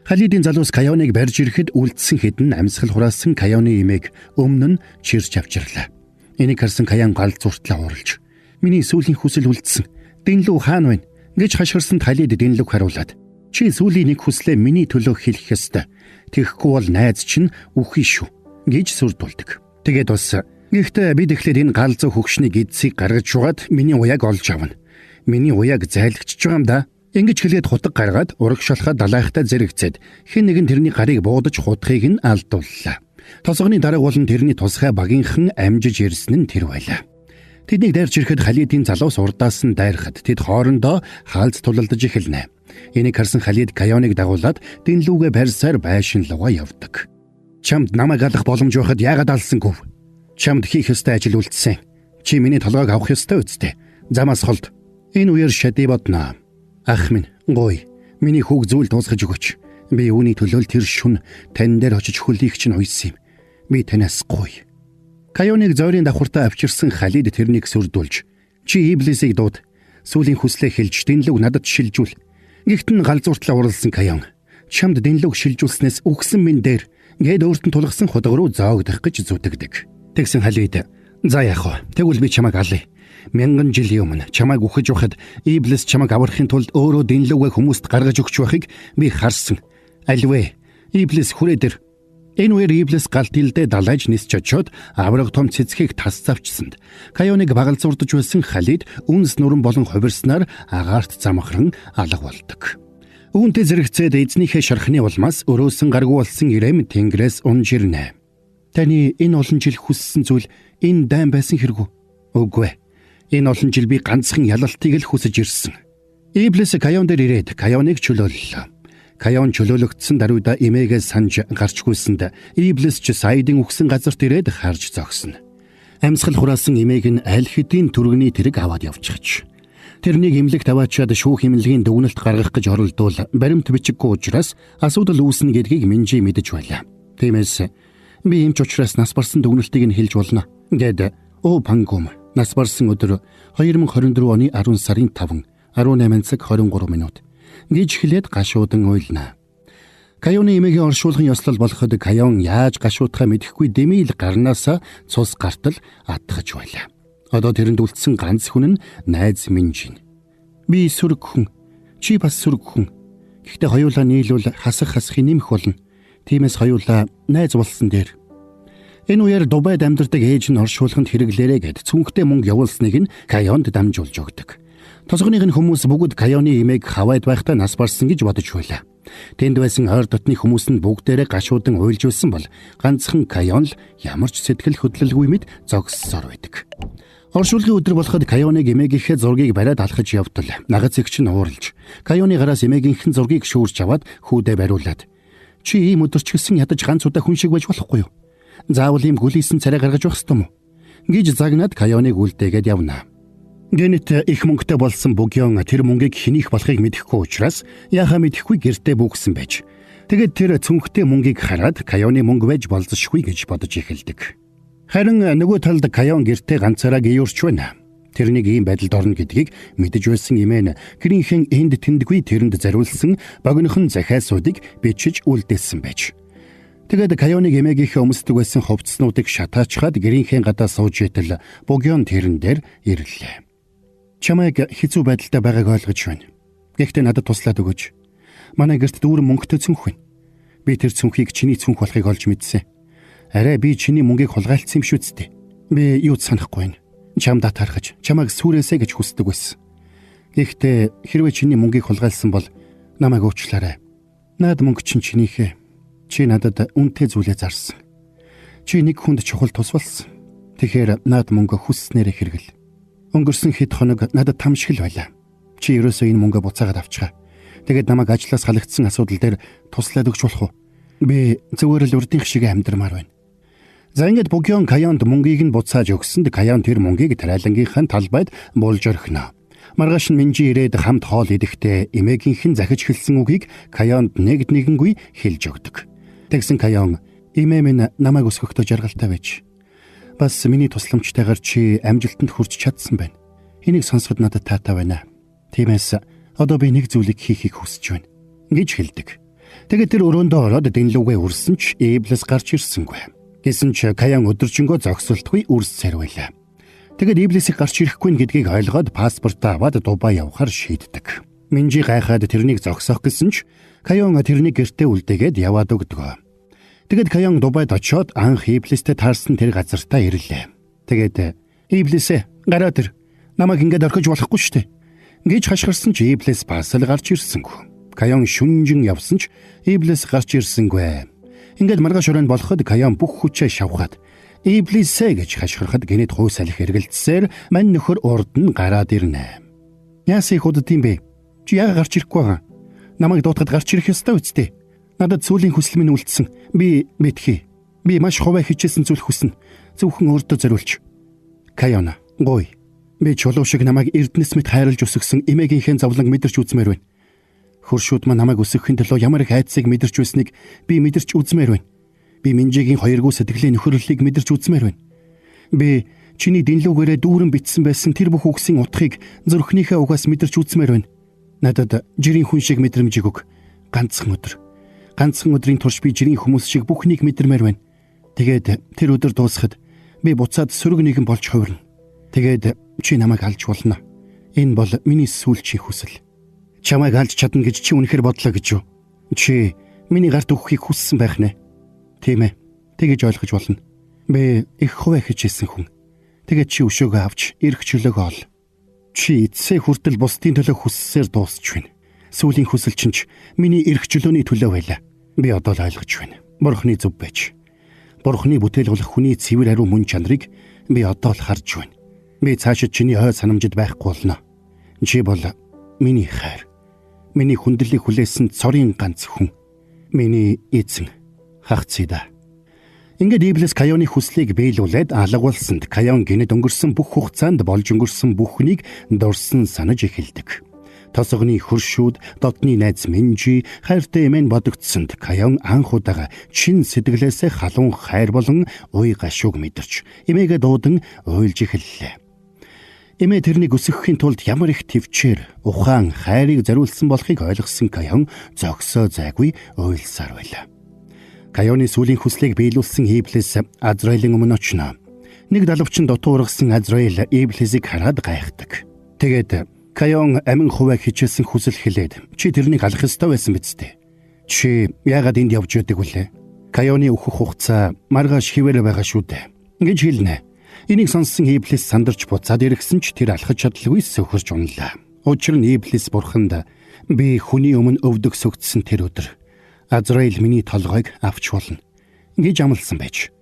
Халидийн залуус Каяоныг барьж ирэхэд үлдсэн хэдэн амьсгал хураасан Каяоны эмээг өмнө нь чирч авчирлаа. Энийг харсан Каян галзууртлаа ууралж "Миний сүүлийн хүсэл үлдсэн. Дэнлүг хаана байна?" гэж хашгирсанд Халид Дэнлүг хариулаад "Чи сүүлийн нэг хүслээ миний төлөө хэлэх ёстой. Тэгэхгүй бол найз чинь үхий шүү" гэж сүрдүүлдэг. Тэгээд бас "Гэхдээ бид эхлээд энэ галзуу хөгшний гидсийг гаргаж угаад миний уяаг олж авна. Миний уяаг зайлгчж байгаа юм да." Ингэж хэлээд хутаг гаргаад ураг шалхаа далайхтаа зэрэгцээд хэн нэгэн тэрний гарыг буудаж хутгийг нь алдууллаа. Тосгоны дарга болон тэрний тусгай багийнхан амжиж ирсэн нь тэр байлаа. Тэднийг дайрч ирэхэд Халидийн залуус урдаас нь дайрахад тэд хоорондоо хаалц тулалдаж эхэлнэ. Энийг харсан Халид Каяоныг дагуулад Дэнлүгээ барьсаар байшин руугаа явдаг. "Чамд намайг алах боломж байхад яагаад алсангүй? Чамд хийх ёстой ажил үлдсэн. Чи миний толгойг авах ёстой үстэй. Замаас холд." Энэ үеэр Шади бодно. "Ах минь, гой. Миний хүүг зүйл дуусгаж өгөөч. Би үүний төлөө тэр шүн тань дээр очиж хөлийг чинь уйсан юм. Би танаас гой." Каяоныг зойрын давхартаа авчирсан Халид тэрнийг сүрдүүлж "Чи Иблисийг дууд. Сүүлийн хүслээ хэлж Дэнлүг надад шилжүүл." Гэхдээ галзууртлаа урлсан Каяон "Чамд Дэнлүг шилжүүлснээс үхсэн минь дээр" гээд өөрт нь тулгсан худаг руу зоогдох гэж зүтгэдэг. Тэгсэн Халид "За яах вэ? Тэгвэл би чамайг алъя. 1000 жилийн өмнө чамайг үхэж байхад Иблис чамайг аврахын тулд өөрөө Дэнлүгээ хүмүүст гаргаж өгч байхыг би харсан. Альвэ? Иблис хүрээдэр." Энэ үеэр Иблис галт илдээ далайж нисч очоод авраг том цэцгийг тас завчсанд Каяоныг багалзуурдаж байсан Халид үнс нүрэн болон хувирснаар агаарт замхран алга болдог. Үүнтэй зэрэгцээд эзнийхээ шархны улмаас өрөөсөн гаргүй болсон ирэм тэнгэрээс унж ирнэ. "Таны энэ олон жил хүссэн зүйл энэ дайн байсан хэрэггүй?" "Үгүй. Энэ олон жил би ганцхан ялалтыг л хүсэж ирсэн." Иблис Каяон дээр ирээд Каяоныг чөлөөллөө. Каяон чөлөөлөгдсөн даруйда эмээгээ санж гарч гүйсэнд Иблис ч Саидын үхсэн газарт ирээд харж зогсно. Амьсгал хураасан эмээг нь аль хэдийн түргэний тэрэг аваад явчихж. Тэрнийг имлэг таваачаад шүүх имлэгийн дүгнэлт гаргах гэж оролдвол баримт бичиггүй учраас асуудал үүснэ гэдгийг Минжи мэдэж байлаа. Тиймээс би эмч учраас нас барсан дүгнэлтийг нь хэлж болно гэд Пангум нас барсан өдөр 2024 оны 10 сарын 5 18 цаг 23 минут гэж хэлээд гашуудан уйлнаа. Кайоны эмээгийн оршуулгын ёслол болоход Кайон яаж гашуудахаа мэдэхгүй дэмийл гарнаасаа цус гартал атгаж байлаа. Одоо тэрэнд үлдсэн ганц хүн нь найз Минжи. Би сүрэг хүн, чи бас сүрэг хүн. Гэхдээ хоёулаа нийлүүл хасахын нэмэх болно. Тиймээс хоёулаа найз болсон дээр. Энэ үеэр Дубайд амьдардаг ээж нь оршуулганд хэрэглээрэ гэд цүнхтэй мөнгө явуулсныг нь Кайонд дамжуулж өгдөг. Тосгоных нь хүмүүс бүгд Кайоны эмээг Хавайд байхдаа нас барсан гэж бодож байлаа. Тэнд байсан ойр дотны хүмүүс нь бүгдээрээ гашуудан уйлж байсан бол ганцхан Кайон л ямар ч сэтгэл хөдлөлгүй мэд зогссоор байдаг. Оршуулгын өдөр болоход Кайоныг эмээгийнхээ зургийг бариад алхаж явтал нагц эгч нь ууралж Кайоны гараас эмээгийнхэн зургийг шүүрч аваад хүүдээ бариулаад чи ийм өдөр ч гэсэн ядаж ганц удаа хүн шиг байж болохгүй юу? Заавал ийм гүлийсэн царай гаргаж явах ёстой мó? Гэж загнаад Кайоныг үлдээгээд явна. Гэнэт их мөнгөтэй болсон Бугён тэр мөнгийг хэнийх болохыг мэдэхгүй учраас яхаа мэдэхгүй гэртээ бүгсэн байж. Тэгэд тэр цүнхтэй мөнгийг хараад Кайоны мөнгө байж болзошгүй гэж бодож эхэлдэг. Харин нөгөө талд Кайон гэртээ ганцаараа гүйрч байна. Тэрнийг ийм байдалд орно гэдгийг мэдэж байсан имэн гэрийнхэн энд тэндгүй тэрэнд зариулсан богинохон захиасуудыг бичиж үлдээсэн байж. Тэгэд Кайоныг эмээгийнхээ өмсдөг байсан хувцснуудыг шатаачгаад гэрийнхээ гадаа сууж итэл Бугён тэрэн дээр ирлээ. Чамайг хэцүү байдалтай байгааг ойлгож байна. Гэхдээ надад туслаад өгөөч. Манай гэрт дүүрэн мөнгөтэй цүнх байна. Би тэр цүнхийг чиний цүнх болохыг олж мэдсэн. Арай би чиний мөнгийг хулгайлцсан юм шүү дээ. Би юу ч санахгүй байна. Чамд татархаж, чамайг сүрээсэй гэж хүсдэг байсан. Гэхдээ хэрвээ чиний мөнгийг хулгайлсан бол намайг уучлаарай. Наад мөнгө чинь чинийхээ. Чи надад үнэтэй зүйлээ зарсан. Чи нэг хүнд чухал тус болсон. Тэгэхээр наад мөнгө хүсснээрээ хэрэгэл. Өнгөрсөн хэд хоног надад там шиг л байлаа. Чи ерөөсөө энэ мөнгө буцаагаад авчгаа. Тэгээд намайг ажлаас халагдсан асуудал дээр туслаад өгч болох уу? Би зүгээр л урдынх шиг амьдрмаар байна. За ингээд Бугён Кайонд мөнгийг нь буцааж өгсөнд Кайон тэр мөнгийг тариалангийнхаа талбайд буулж орхино. Маргааш нь Минжи ирээд хамт хоол идэхдээ эмээгийнхэн захиж хэлсэн үгийг Кайонд нэгднэгэнгүй хэлж өгдөг. Тэгсэн Кайон эмээ минь намайг өсгөхдөө жаргалтай байж. Бас миний тусламжтайгаар чи амжилтанд хүрч чадсан байна. Энийг сонсоход надад таатай байна. Тиймээс одоо би нэг зүйлийг хийхийг хүсэж байна гэж хэлдэг. Тэгээд тэр өрөөндөө ороод дэнлүүгээ үрсэн ч Эблэс гарч ирсэнгүй. Гэсэн ч Кайон өдөржингөө зогсолтгүй үрсээр байлаа. Тэгэд Эблэсийг гарч ирэхгүй гэдгийг ойлгоод паспортаа аваад Дубай явахаар шийддэг. Минжи гайхаад тэрнийг зогсоох гэсэн ч Кайон тэрнийг гэртээ үлдээгээд яваад өгдөг. Тэгэд Кайон Дубайд очиод анх Эблэстэй таарсан тэр газартаа ирлээ. Тэгээд Эблэс гараад ир. Намайг ингээд орхиж болохгүй шүү дээ. Гэж хашгирсан ч Эблэс бас л гарч ирсэнгүй. Кайон шүнжин явсан ч Эблэс гарч ирсэнгүй. Ингээд маргааш өрөөнд болоход Кайон бүх хүчээ шавхаад Эблэсээ гэж хашгирахад гинэд хуй салхи эргэлцсээр мань нөхөр урд нь гараад ирнэ. Яасыг удаад юм бэ? Чи яагаад гарч ирэхгүй байгаа? Намайг дуутахад гарч ирэх ёстой үстэй. Надад сүүлийн хүсэл минь үлдсэн. Би мэдхий. Би маш хуваа хичээсэн зүйл хүснэ. Зөвхөн өөртөө зориулж. Кайон, гой. Би чулуу шиг намайг эрдэнэс мэт хайрлж өсгсөн эмээгийнхээ зовлон мэдэрч үзмээр байна. Хөршүүд маань намайг өсгөхийн төлөө ямар их айдсыг мэдэрч байсныг би мэдэрч үзмээр байна. Би Минжигийн хоёргүй сэтгэлийн нөхөрлөлийг мэдэрч үзмээр байна. Би чиний дэнлүүгээрээ дүүрэн битсэн байсан тэр бүх үгсийн утгыг зүрхнийхээ угаас мэдэрч үзмээр байна. Надад жирийн хүн шиг мэдрэмжийг өг. Ганцхан өдрийн турш би жирийн хүмүүс шиг бүхнийг мэдэрмээр байна. Тэгээд тэр өдөр дуусахад би буцаад сөрөг нэгэн болж хувирна. Тэгээд чи намайг алж болно. Энэ бол миний сүүлчийн хүсэл. Чамайг алж чадна гэж чи үнэхээр бодлоо гэж юу? Чи миний гарт өгөхийг хүссэн байх нэ. Тийм ээ. Тэгэж ойлгож болно. Би их хуваа хичээсэн хүн. Тэгээд чи өшөөгөө авч эрх чөлөөгөө ол. Чи эцсээ хүртэл бусдын төлөө хүссээр дуусч байна. Сүүлийн хүсэл чинь миний эрх чөлөөний төлөө байлаа. Би одоо л ойлгож байна. Бурхны зөв байж. Бурхны бүтээл болох хүний цэвэр ариун мөн чанарыг би одоо л харж байна. Би цаашид чиний хой санамжид байхгүй болно. Чи бол миний хайр. Миний хүндлэлийг хүлээсэн цорын ганц хүн. Миний эзэн хагцъя да. Ингээд Иблис Каёны хүслийг биелүүлээд алгуулсанд Каён гинэд өнгөрсөн бүх хугацаанд болж өнгөрсөн бүхнийг дурсан санаж эхэлдэг. Тосгоны хөршүүд, дотны найз Минжи хайртай эмээн бодогдсонд Каён анх удаага чин сэтгэлээсээ халуун хайр болон уй гашууг мэдэрч эмээгээ дуудан уйлж эхэллээ. Эмээ тэрнийг өсгөхийн тулд ямар их төвчээр ухаан хайрыг зориулсан болохыг ойлгосон Каён зогсоо зайгүй уйлсаар байлаа. Каёны сүүлийн хүслийг биелүүлсэн Иблис Азраилийн өмнө очно. Нэг далавчин дутуу ургасан Азраил Иблисийг хараад гайхдаг. Тэгээд Каён амин хуваа хичээсэн хүсэл хэлээд чи тэрнийг алах ёстой байсан биз дээ. Чи яагаад энд явж байдаг вүлээ? Каёны өөхөх хугацаа маргааш хിവэр байгаа шүү дээ. Ингэж хэлнэ. Энийг сонссон Иблис сандарч буцаад иргсэн ч тэр алхаж чадлагүй сөхөрж унлаа. Учир нь Иблис бурханд би хүний өмнө өвдөг сөгдсөн тэр өдөр Азраил миний толгойг авч болно гэж амласан байж.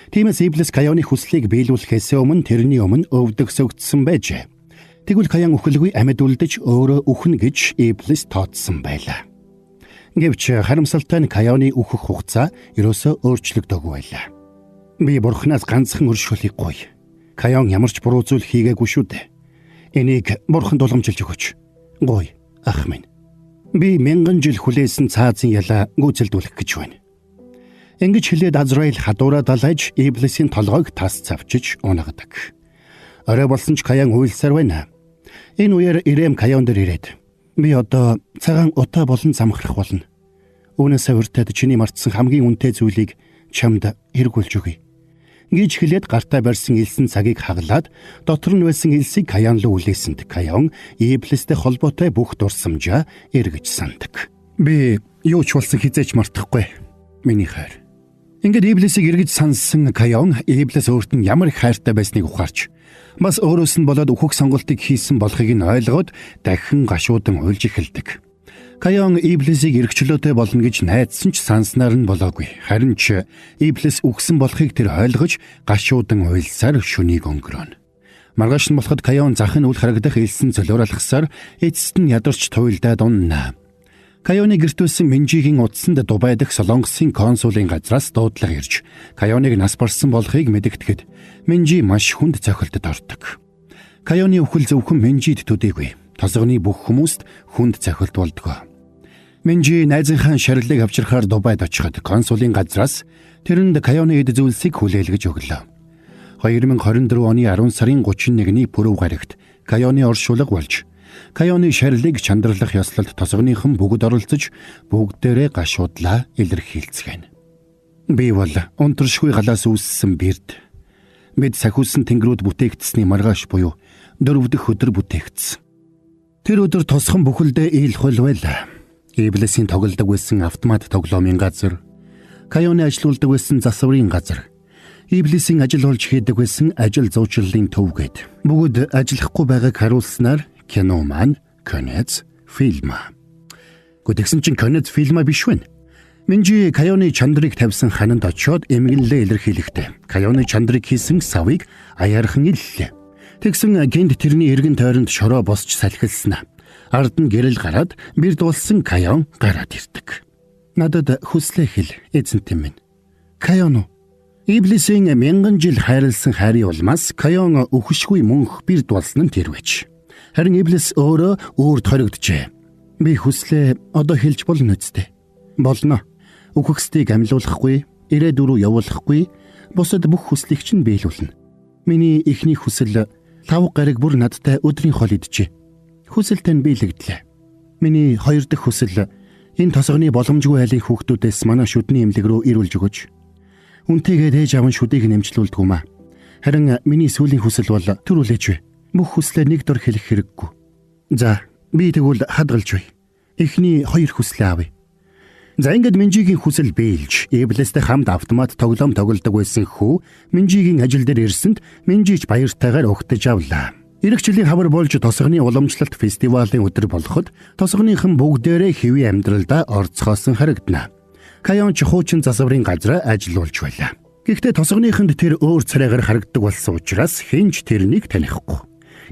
Тиймээс Иблис Каёны хүслийг биелүүлэхээс өмнө тэрний өмнө өвдөг сөгдсөн байжээ. Тэгвэл Каён үхэлгүй амьд үлдэж өөрөө үхнэ гэж Иблис тооцсон байлаа. Гэвч харамсалтай нь Каёны үхэх хугацаа ерөөсөө өөрчлөгдөөгүй байлаа. Би бурхнаас ганцхан өршөөлөхгүй. Каён ямар ч буруу зүйл хийгээгүй шүү дээ. Энийг бурханд уламжилж өгөөч. Гой ах минь. Би 1000 жил хүлээсэн цаазын ялаа гүйцэлдүүлэх гэж байна. Ингэж хэлээд Азраил хадуураа далайж Иблисийн толгойг тас цавчиж унагадаг. Орой болсон ч Каён уйлсаар байна. Энэ үеэр Ирэм Каён дээр ирээд би одоо цагаан утаа болон замхрах болно. Үүнээс уртад чиний мартсан хамгийн үнэтэй зүйлийг чамд эргүүлж өгье. Гэж хэлээд гартаа барьсан элсэн цагийг хаглаад дотор нь байсан элсийг Каён руу үлээсэнд Каён Иблистэй холбоотой бүх дурсамжаа эргэж сандаг. Би юу ч болсон хизээч мартахгүй. Миний хайр. Ингээд Иблисийг эргэж сансан Каён Иблис өөрт нь ямар их хайртай байсныг ухаарч бас өөрөөс нь болоод үхэх сонголтыг хийсэн болохыг нь ойлгоод дахин гашуудан уйлж эхэлдэг. Каён Иблисийг эргчлөөтэй болно гэж найдсан ч санснаар нь болоогүй. Харин ч Иблис үхсэн болохыг тэр ойлгож гашуудан уйлсаар шөнийг өнгөрөөнө. Маргааш нь болоход Каён захын үл харагдах элсэн зөлөөр алхсаар эцэст нь ядарч туйлдаад уннаа. Каёны гэртүүлсэн Минжигийн утсанд Дубай дахь Солонгосын консулын газраас дуудлага ирж Каёныг нас барсан болохыг мэдэгдэхэд Минжи маш хүнд цохилтод ордог. Каёны үхэл зөвхөн Минжид төдийгүй. Тосгоны бүх хүмүүст хүнд цохилт болдгоо. Минжи найзынхаа шарилыг авчрахаар Дубайд очиход консулын газраас тэрэнд Каёны эд зүйлсийг хүлээлгэж өглөө. 2024 оны 10 сарын 31-ний пүрэв гарагт Каёны оршуулга болж Каёны шарилыг чандралах ёслолд тосгоныхон бүгд оролцож бүгдээрээ гашуудлаа илэрхийлцгээв. Би бол унтаршгүй галаас үүссэн бэрд. Бид сахиусан тэнгэрүүд бүтээгдсэний маргааш буюу 4 дахь өдөр бүтээгдсэн. Тэр өдөр тосхон бүхэлдээ ийлхүүл байлаа. Иблисийн тоглодог байсан автомат тоглоомын газар, Каёны ажилуулдаг байсан засварын газар, Иблисийн ажил олж хийдэг байсан ажил зуучлалын төвгээд бүгд ажиллахгүй байгааг харуулснаар кино маань Конец фильма. Гэхдээ чинь Конец фильма биш вэ? Минжи Каёны чандрыг тавьсан хананд очиод эмгэнлээ илэрхийлэхдээ Каёны чандрыг хийсэн савыг аяархан иллээ. Тэгсэн гинт тэрний эргэн тойронд шороо босч салхилснаа. Ард нь гэрэл гараад бэр дуулсан Каён гараад ирдэг. Надад хүслээ хэл эзэнтэй минь. Каён Иблисийн 1000 жил хайрлсан хайрын улмаас Каён өхөшгүй мөнх бэр дуулсан нь тэр байж. Харин Иблис өөрөө өөрт хоригджээ. Би хүслээ одоо хэлж болно үсттэй. Болно. Үхэгсдийг амьлуулахгүй, ирээдүг рүү явуулахгүй, бусад бүх хүслийг чинь биелүүлнэ. Миний эхний хүсэл 5 гариг бүр надтай өдрийн хол идэжээ. Хүсэлтэй нь биелэгдлээ. Миний 2 дахь хүсэл энэ тосгоны боломжгүй айлын хүүхдүүдээс манай шүдний эмнэлэг рүү ирүүлж өгөөч. Үнтэйгээ дээж аван шүдийг нэмжлүүлдэг юм аа. Харин миний сүүлийн хүсэл бол төрүүлээч вэ. Бүх хүслээ нэг дор хэлэх хэрэггүй. За, би тэгвэл хадгалж бай. Эхний 2 хүслээ авъя. За ингээд Минжигийн хүсэл биелж, Иблистэй хамт автомат тоглоом тоглодог байсан хүү Минжигийн ажил дээр ирсэнд Минжич баяртайгаар өгтөж авлаа. Ирэх жилийн хавар болж тосгоны уламжлалт фестивалийн өдөр болоход тосгоныхан бүгдээрээ хэвийн амьдралдаа орцгоосон харагдана. Каён ч хуучин засварын газар ажиллаулж байлаа. Гэхдээ тосгоныхонд тэр өөр царайгаар харагддаг болсон учраас хинч тэрнийг танихгүй.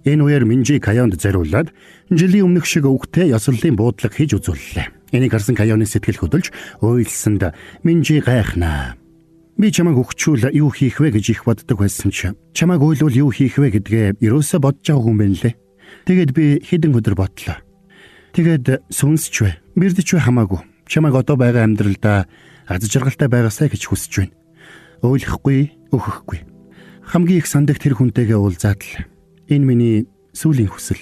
Энэ үеэр Минжи Каёнд зориулаад жилийн өмнөх шиг өвгтэй ёслолын буудлага хийж үзүүллээ. Энийг харсан Каёны сэтгэл хөдлөж уйлсанд Минжи гайхнаа. Би чамайг өгчүүл юу хийх вэ гэж их боддог байсан ч чамайг ойлвол юу хийх вэ гэдгээ ерөөсө бодож байгаагүй юм байна лээ. Тэгээд би хэдэн өдөр бодлоо. Тэгээд сүнсч вэ, бэрдэж вэ хамаагүй. Чамайг одоо байгаа амьдралдаа аз жаргалтай байгаасай гэж хүсэж байна. Ойлгохгүй, өгөхгүй. Хамгийн их сандах тэр хүнтэйгээ уулзаад л энэ миний сүүлийн хүсэл.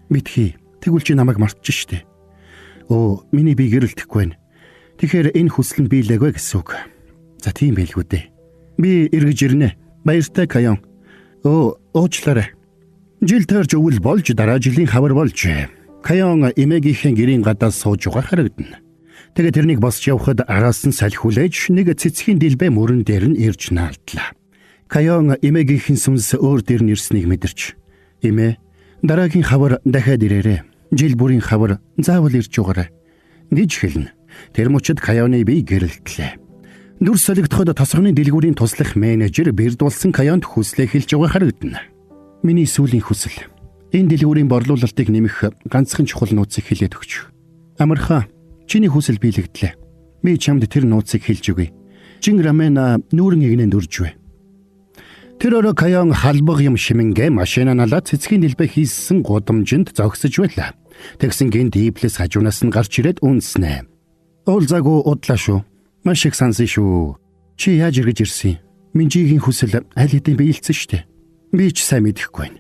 Мэдхий, тэгвэл чи намайг мартчих штэ. Миний би гэрэлтэхгүй байна. Тэгэхээр энэ хүсэл нь биелээгүй гэсэн үг. За тийм байлгүй дээ. Би эргэж ирнэ. Баяртай Каян. Уучлаарай. Жил тойрч өвөл болж дараа жилийн хавар болж Каян эмээгийнхээ гэрийн гадаас сууж байгаа харагдана. Тэгээд тэрнийг босч явхад араас нь салхи хүлээж нэг цэцгийн дэлбэ мөрөн дээр нь ирж наалдлаа. Каян эмээгийнхэн сүнс өөр дээр нь ирснийг мэдэрч эмээ дараагийн хавар дахиад ирээрэй. Жил бүрийн хавар заавал ирж байгаарай гэж хэлнэ. Тэр мөчид Каяны бие гэрэлтлээ. Дүр солигдоход тосгоны дэлгүүрийн туслах менежер бэрдүүлсэн Каянд хүслээ хэлж байгаа харагдана. Миний сүүлийн хүсэл энэ дэлгүүрийн борлуулалтыг нэмэх ганцхан чухал нууцыг хэлээд өгч. Амархаа, чиний хүсэл биелэгдлээ. Би чамд тэр нууцыг хэлж өгье. Чин рамена нүүрэн игнэнд үржвэ. Тэр орой Каян халбаг юм шимэнгэ машина налаад цэцгийн дэлбэ хийсэн гудамжинд зогсож байлаа. Тэгсэн гинт Иблис хажуунаас нь гарч ирээд үнснэ. Уулзаагүй удлаа шүү. Маш их сансан шүү. Чи яаж иргэж ирсэн? Минжигийн хүсэл аль хэдийн биелсэн штэ. Би ч сайн мэдэхгүй байна.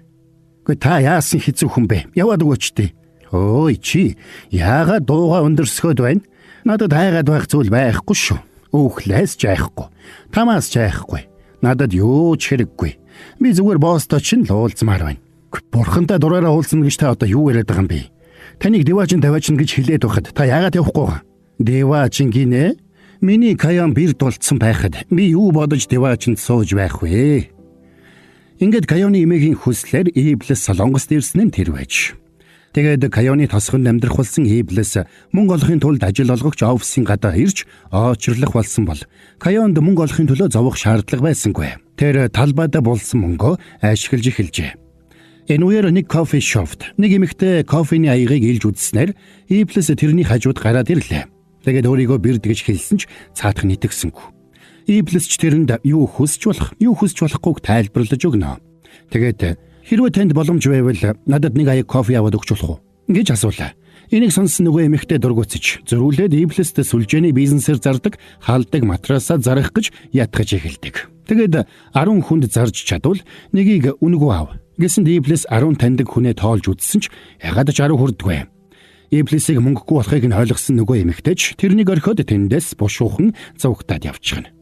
Гэхдээ та яасан хэцүү хүн бэ? Яваад өгөөч дээ. Ой чи яагаад дууга өндөрсгөөд байна? Надад хайгаад байх зүйл байхгүй шүү. Өөхлөөс ч айхгүй. Тамаас ч айхгүй. Надад юу ч хэрэггүй. Би зүгээр боостой чинь л уулзмаар байна. Бурхантай дураараа уулзна гэж та одоо юу яриад байгаа юм бэ? Таныг Деважин тавиач гэж хэлээд байхад та яагаад явахгүй байгаа? Деважин гинэ? Миний Каян бирд болцсон байхад би юу бодож Деважинд сууж байх вэ? Ингээд Каяны эмээгийн хүслээр Иблис Солонгост ирсэн нь тэр байж. Тэгээд Каяны тосгонд амьдрах болсон Иблис мөнгө олохын тулд ажил олгогч офисын гадаа ирж очрлох болсон бол Каянд мөнгө олохын төлөө зовох шаардлага байсангүй. Тэр талбайдаа болсон мөнгөө ашиглаж эхэлжээ. Энэ үеэр нэг кофе шопт нэг эмэгтэй кофений аягийг илж үзснээр Иблис тэрний хажууд гараад ирлээ. Тэгээд өөрийгөө бирд гэж хэлсэн ч цаатах нэтгсэнгүй. Иблис ч тэрэнд юу хүсч болохгүйг тайлбарлаж өгнө. Тэгээд хэрвээ танд боломж байвал надад нэг аяг кофе аваад өгч болох уу гэж асуулаа. Энийг сонсон нөгөө эмэгтэй дургуутсаж зөрүүлээд Иблист сүлжээний бизнесээр зардаг халдаг матрасаа зарах гэж ятгаж эхэлдэг. Тэгээд 10 хүнд зарж чадвал нэгийг үнэгүй ав. Гэсэн Иблис 10 таньдаг хүнээ тоолж үзсэн ч ягаад ч 10 хүрдэггүй. Иблисийг мөнгөгүй болохыг нь ойлгосон нөгөө эмэгтэйч тэрнийг орхиод тэндээс бушуухан зовгтаад явчихна.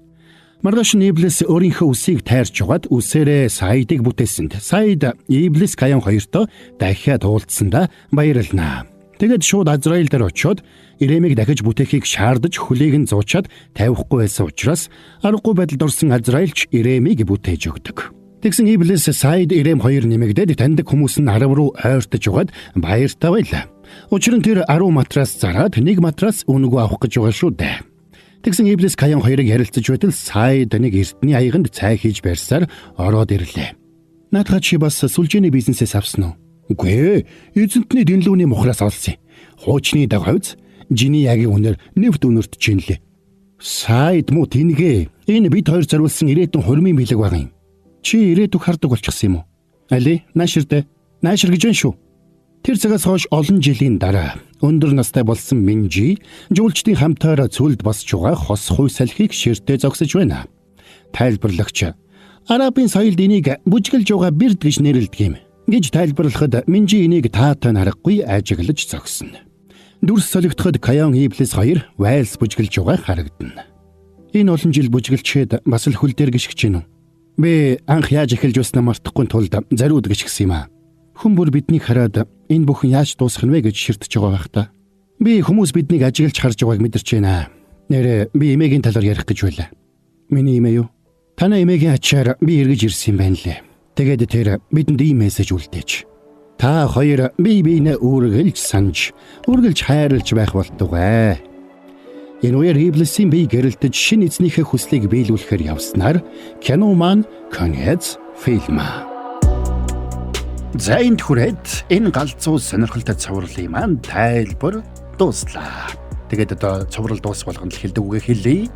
Маргааш Иблис өөрийнхөө үсийг тайрч угаад үсээрээ Саидыг бүтээсэнд Саид Иблис Каян хоёртоо дахиад уулзсандаа баярлнаа. Тэгэд шууд Азраил дээр очиод Иремийг дахиж бүтээхийг шаардаж хөлийг нь зуучаад тавихгүй байсан учраас аргагүй байдалд орсон Азраилч Иремийг бүтээж өгдөг. Тэгсэн Иблис Саид Ирем хоёр нэмэгдээд таньдаг хүмүүс нь 10 руу ойртож угаад баяртай байлаа. Учир нь тэр 10 матрас зараад нэг матрас үнэгүй авах гэж байгаа шүү дээ. Тэгсэн Иблис Каян хоёрыг ярилцаж байтал Саид нэг эртний аяганд цай хийж барьсаар ороод ирлээ. Наадхаа чи бас сүлжээний бизнесээс авсан уу? Үгүй ээ, эзэнтний дэнлүүний мухраас олсон. Хуучны дагавц жиний ягийн үнээр нэвт үнэртж чинь лээ. Саид муу тэнгээ. Энэ бид хоёр зориулсан ирээдүйн хурмын бэлэг байгаа юм. Чи ирээдүг хардаг болчихсон юм уу? Али, нааширтай. Наашир гэж байна шүү. Тэр цагаас хойш олон жилийн дараа өндөр настай болсон Минжи жуулчдын хамтаараа цүлд босч байгаа хос хуй салхийг ширтээ зогсож байна. Тайлбарлагч Арабын соёлд энийг бүжгэлж байгаа бирд гэж нэрлэдэг юм гэж тайлбарлахад Минжи энийг таатай харахгүй ажиглаж зогсно. Дүрс солигдоход Каян Иблис хоёр вайлс бүжгэлж байгаа харагдана. Энэ олон жил бүжгэлчээд бас л хөл дээр гიშгэж гинү. Би анх яаж эхэлж байснаа мартахгүй тулд зариуд гიშгсэн юм аа. Хүн бүр биднийг хараад энэ бүхэн яаж дуусах нь вэ гэж ширтэж байгаа байх та. Би хүмүүс биднийг ажиглаж харж байгааг мэдэрч байна. Нэрээ би эмээгийн талаар ярих гэж байлаа. Миний эмээ юу? Танай эмээгийн ачаар би эргэж ирсэн юм байна лээ. Тэгээд тэр бидэнд ийм мессеж үлдээж. Та хоёр бие биенээ үргэлж санаж, үргэлж хайрлаж байх болтугай. Энэ үеэр Иблисийн бие гэрэлтэж шинэ эзнийхээ хүслийг биелүүлэхээр явснаар кино маань конец фильм. За энд хүрээд энэ галзуу сонирхолтой цувралын маань тайлбар дууслаа. Тэгээд одоо цуврал дуус болгонд л хэлдэг үгээ хэлье.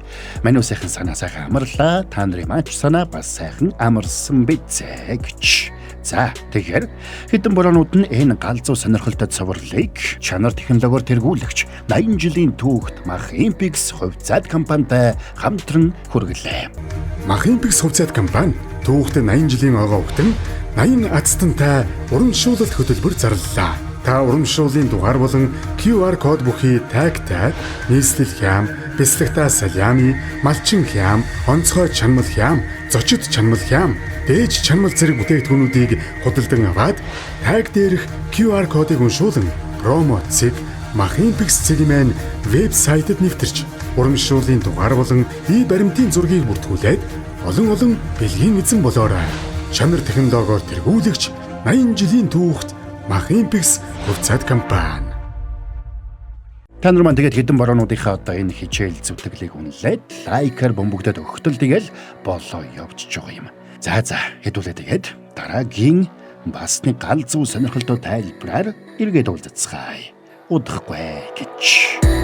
Манай сайхан санаа сайхан амарлаа. Та нарын маань санаа бас сайхан амарсан бизээ гэж. За тэгэхээр хэдэн бороонд нь энэ галзуу сонирхолтой цувралыг чанар технологиор тэргүүлэгч 80 жилийн түүхт Mach-Impix хувьцаат компанитай хамтран хүргэлээ. Mach-Impix хувьцаат компани түүхт 80 жилийн огоо өгтөн 80 ацтантай урамшуулалт хөтөлбөр зарлалаа. Та урамшууллын дугаар болон QR код бүхий тагтай нийслэл хям, бяцлагтай салями, малчин хям, онцгой чанмал хям, зочид чанмал хям, дээж чанмал зэрэг бүтээгдэхүүнүүдийг худалдан аваад таг дээрх QR кодыг уншуулан промо цэг Mach-Impix цэгийн вебсайтад нэвтэрч урамшууллын дугаар болон баримтын зургийг бүртгүүлээд олон бэлгийн эзэн болоорой. Чанар технологиор тэргүүлэгч 80 жилийн түүхт Mach-Impix хувьцаат компани. Та нар маань тэгээд хэдэн борооныхаа одоо энэ хичээл зүтгэлийг үнэлээд лайкаар бөмбөгдөд өгтөл тэгэл болоо явчихж байгаа юм. За хэдүүлээ тэгээд дараагийн бас нэг галзуу сонирхолтой тайлбараар эргээд уулзцгаая. Удахгүй гэж.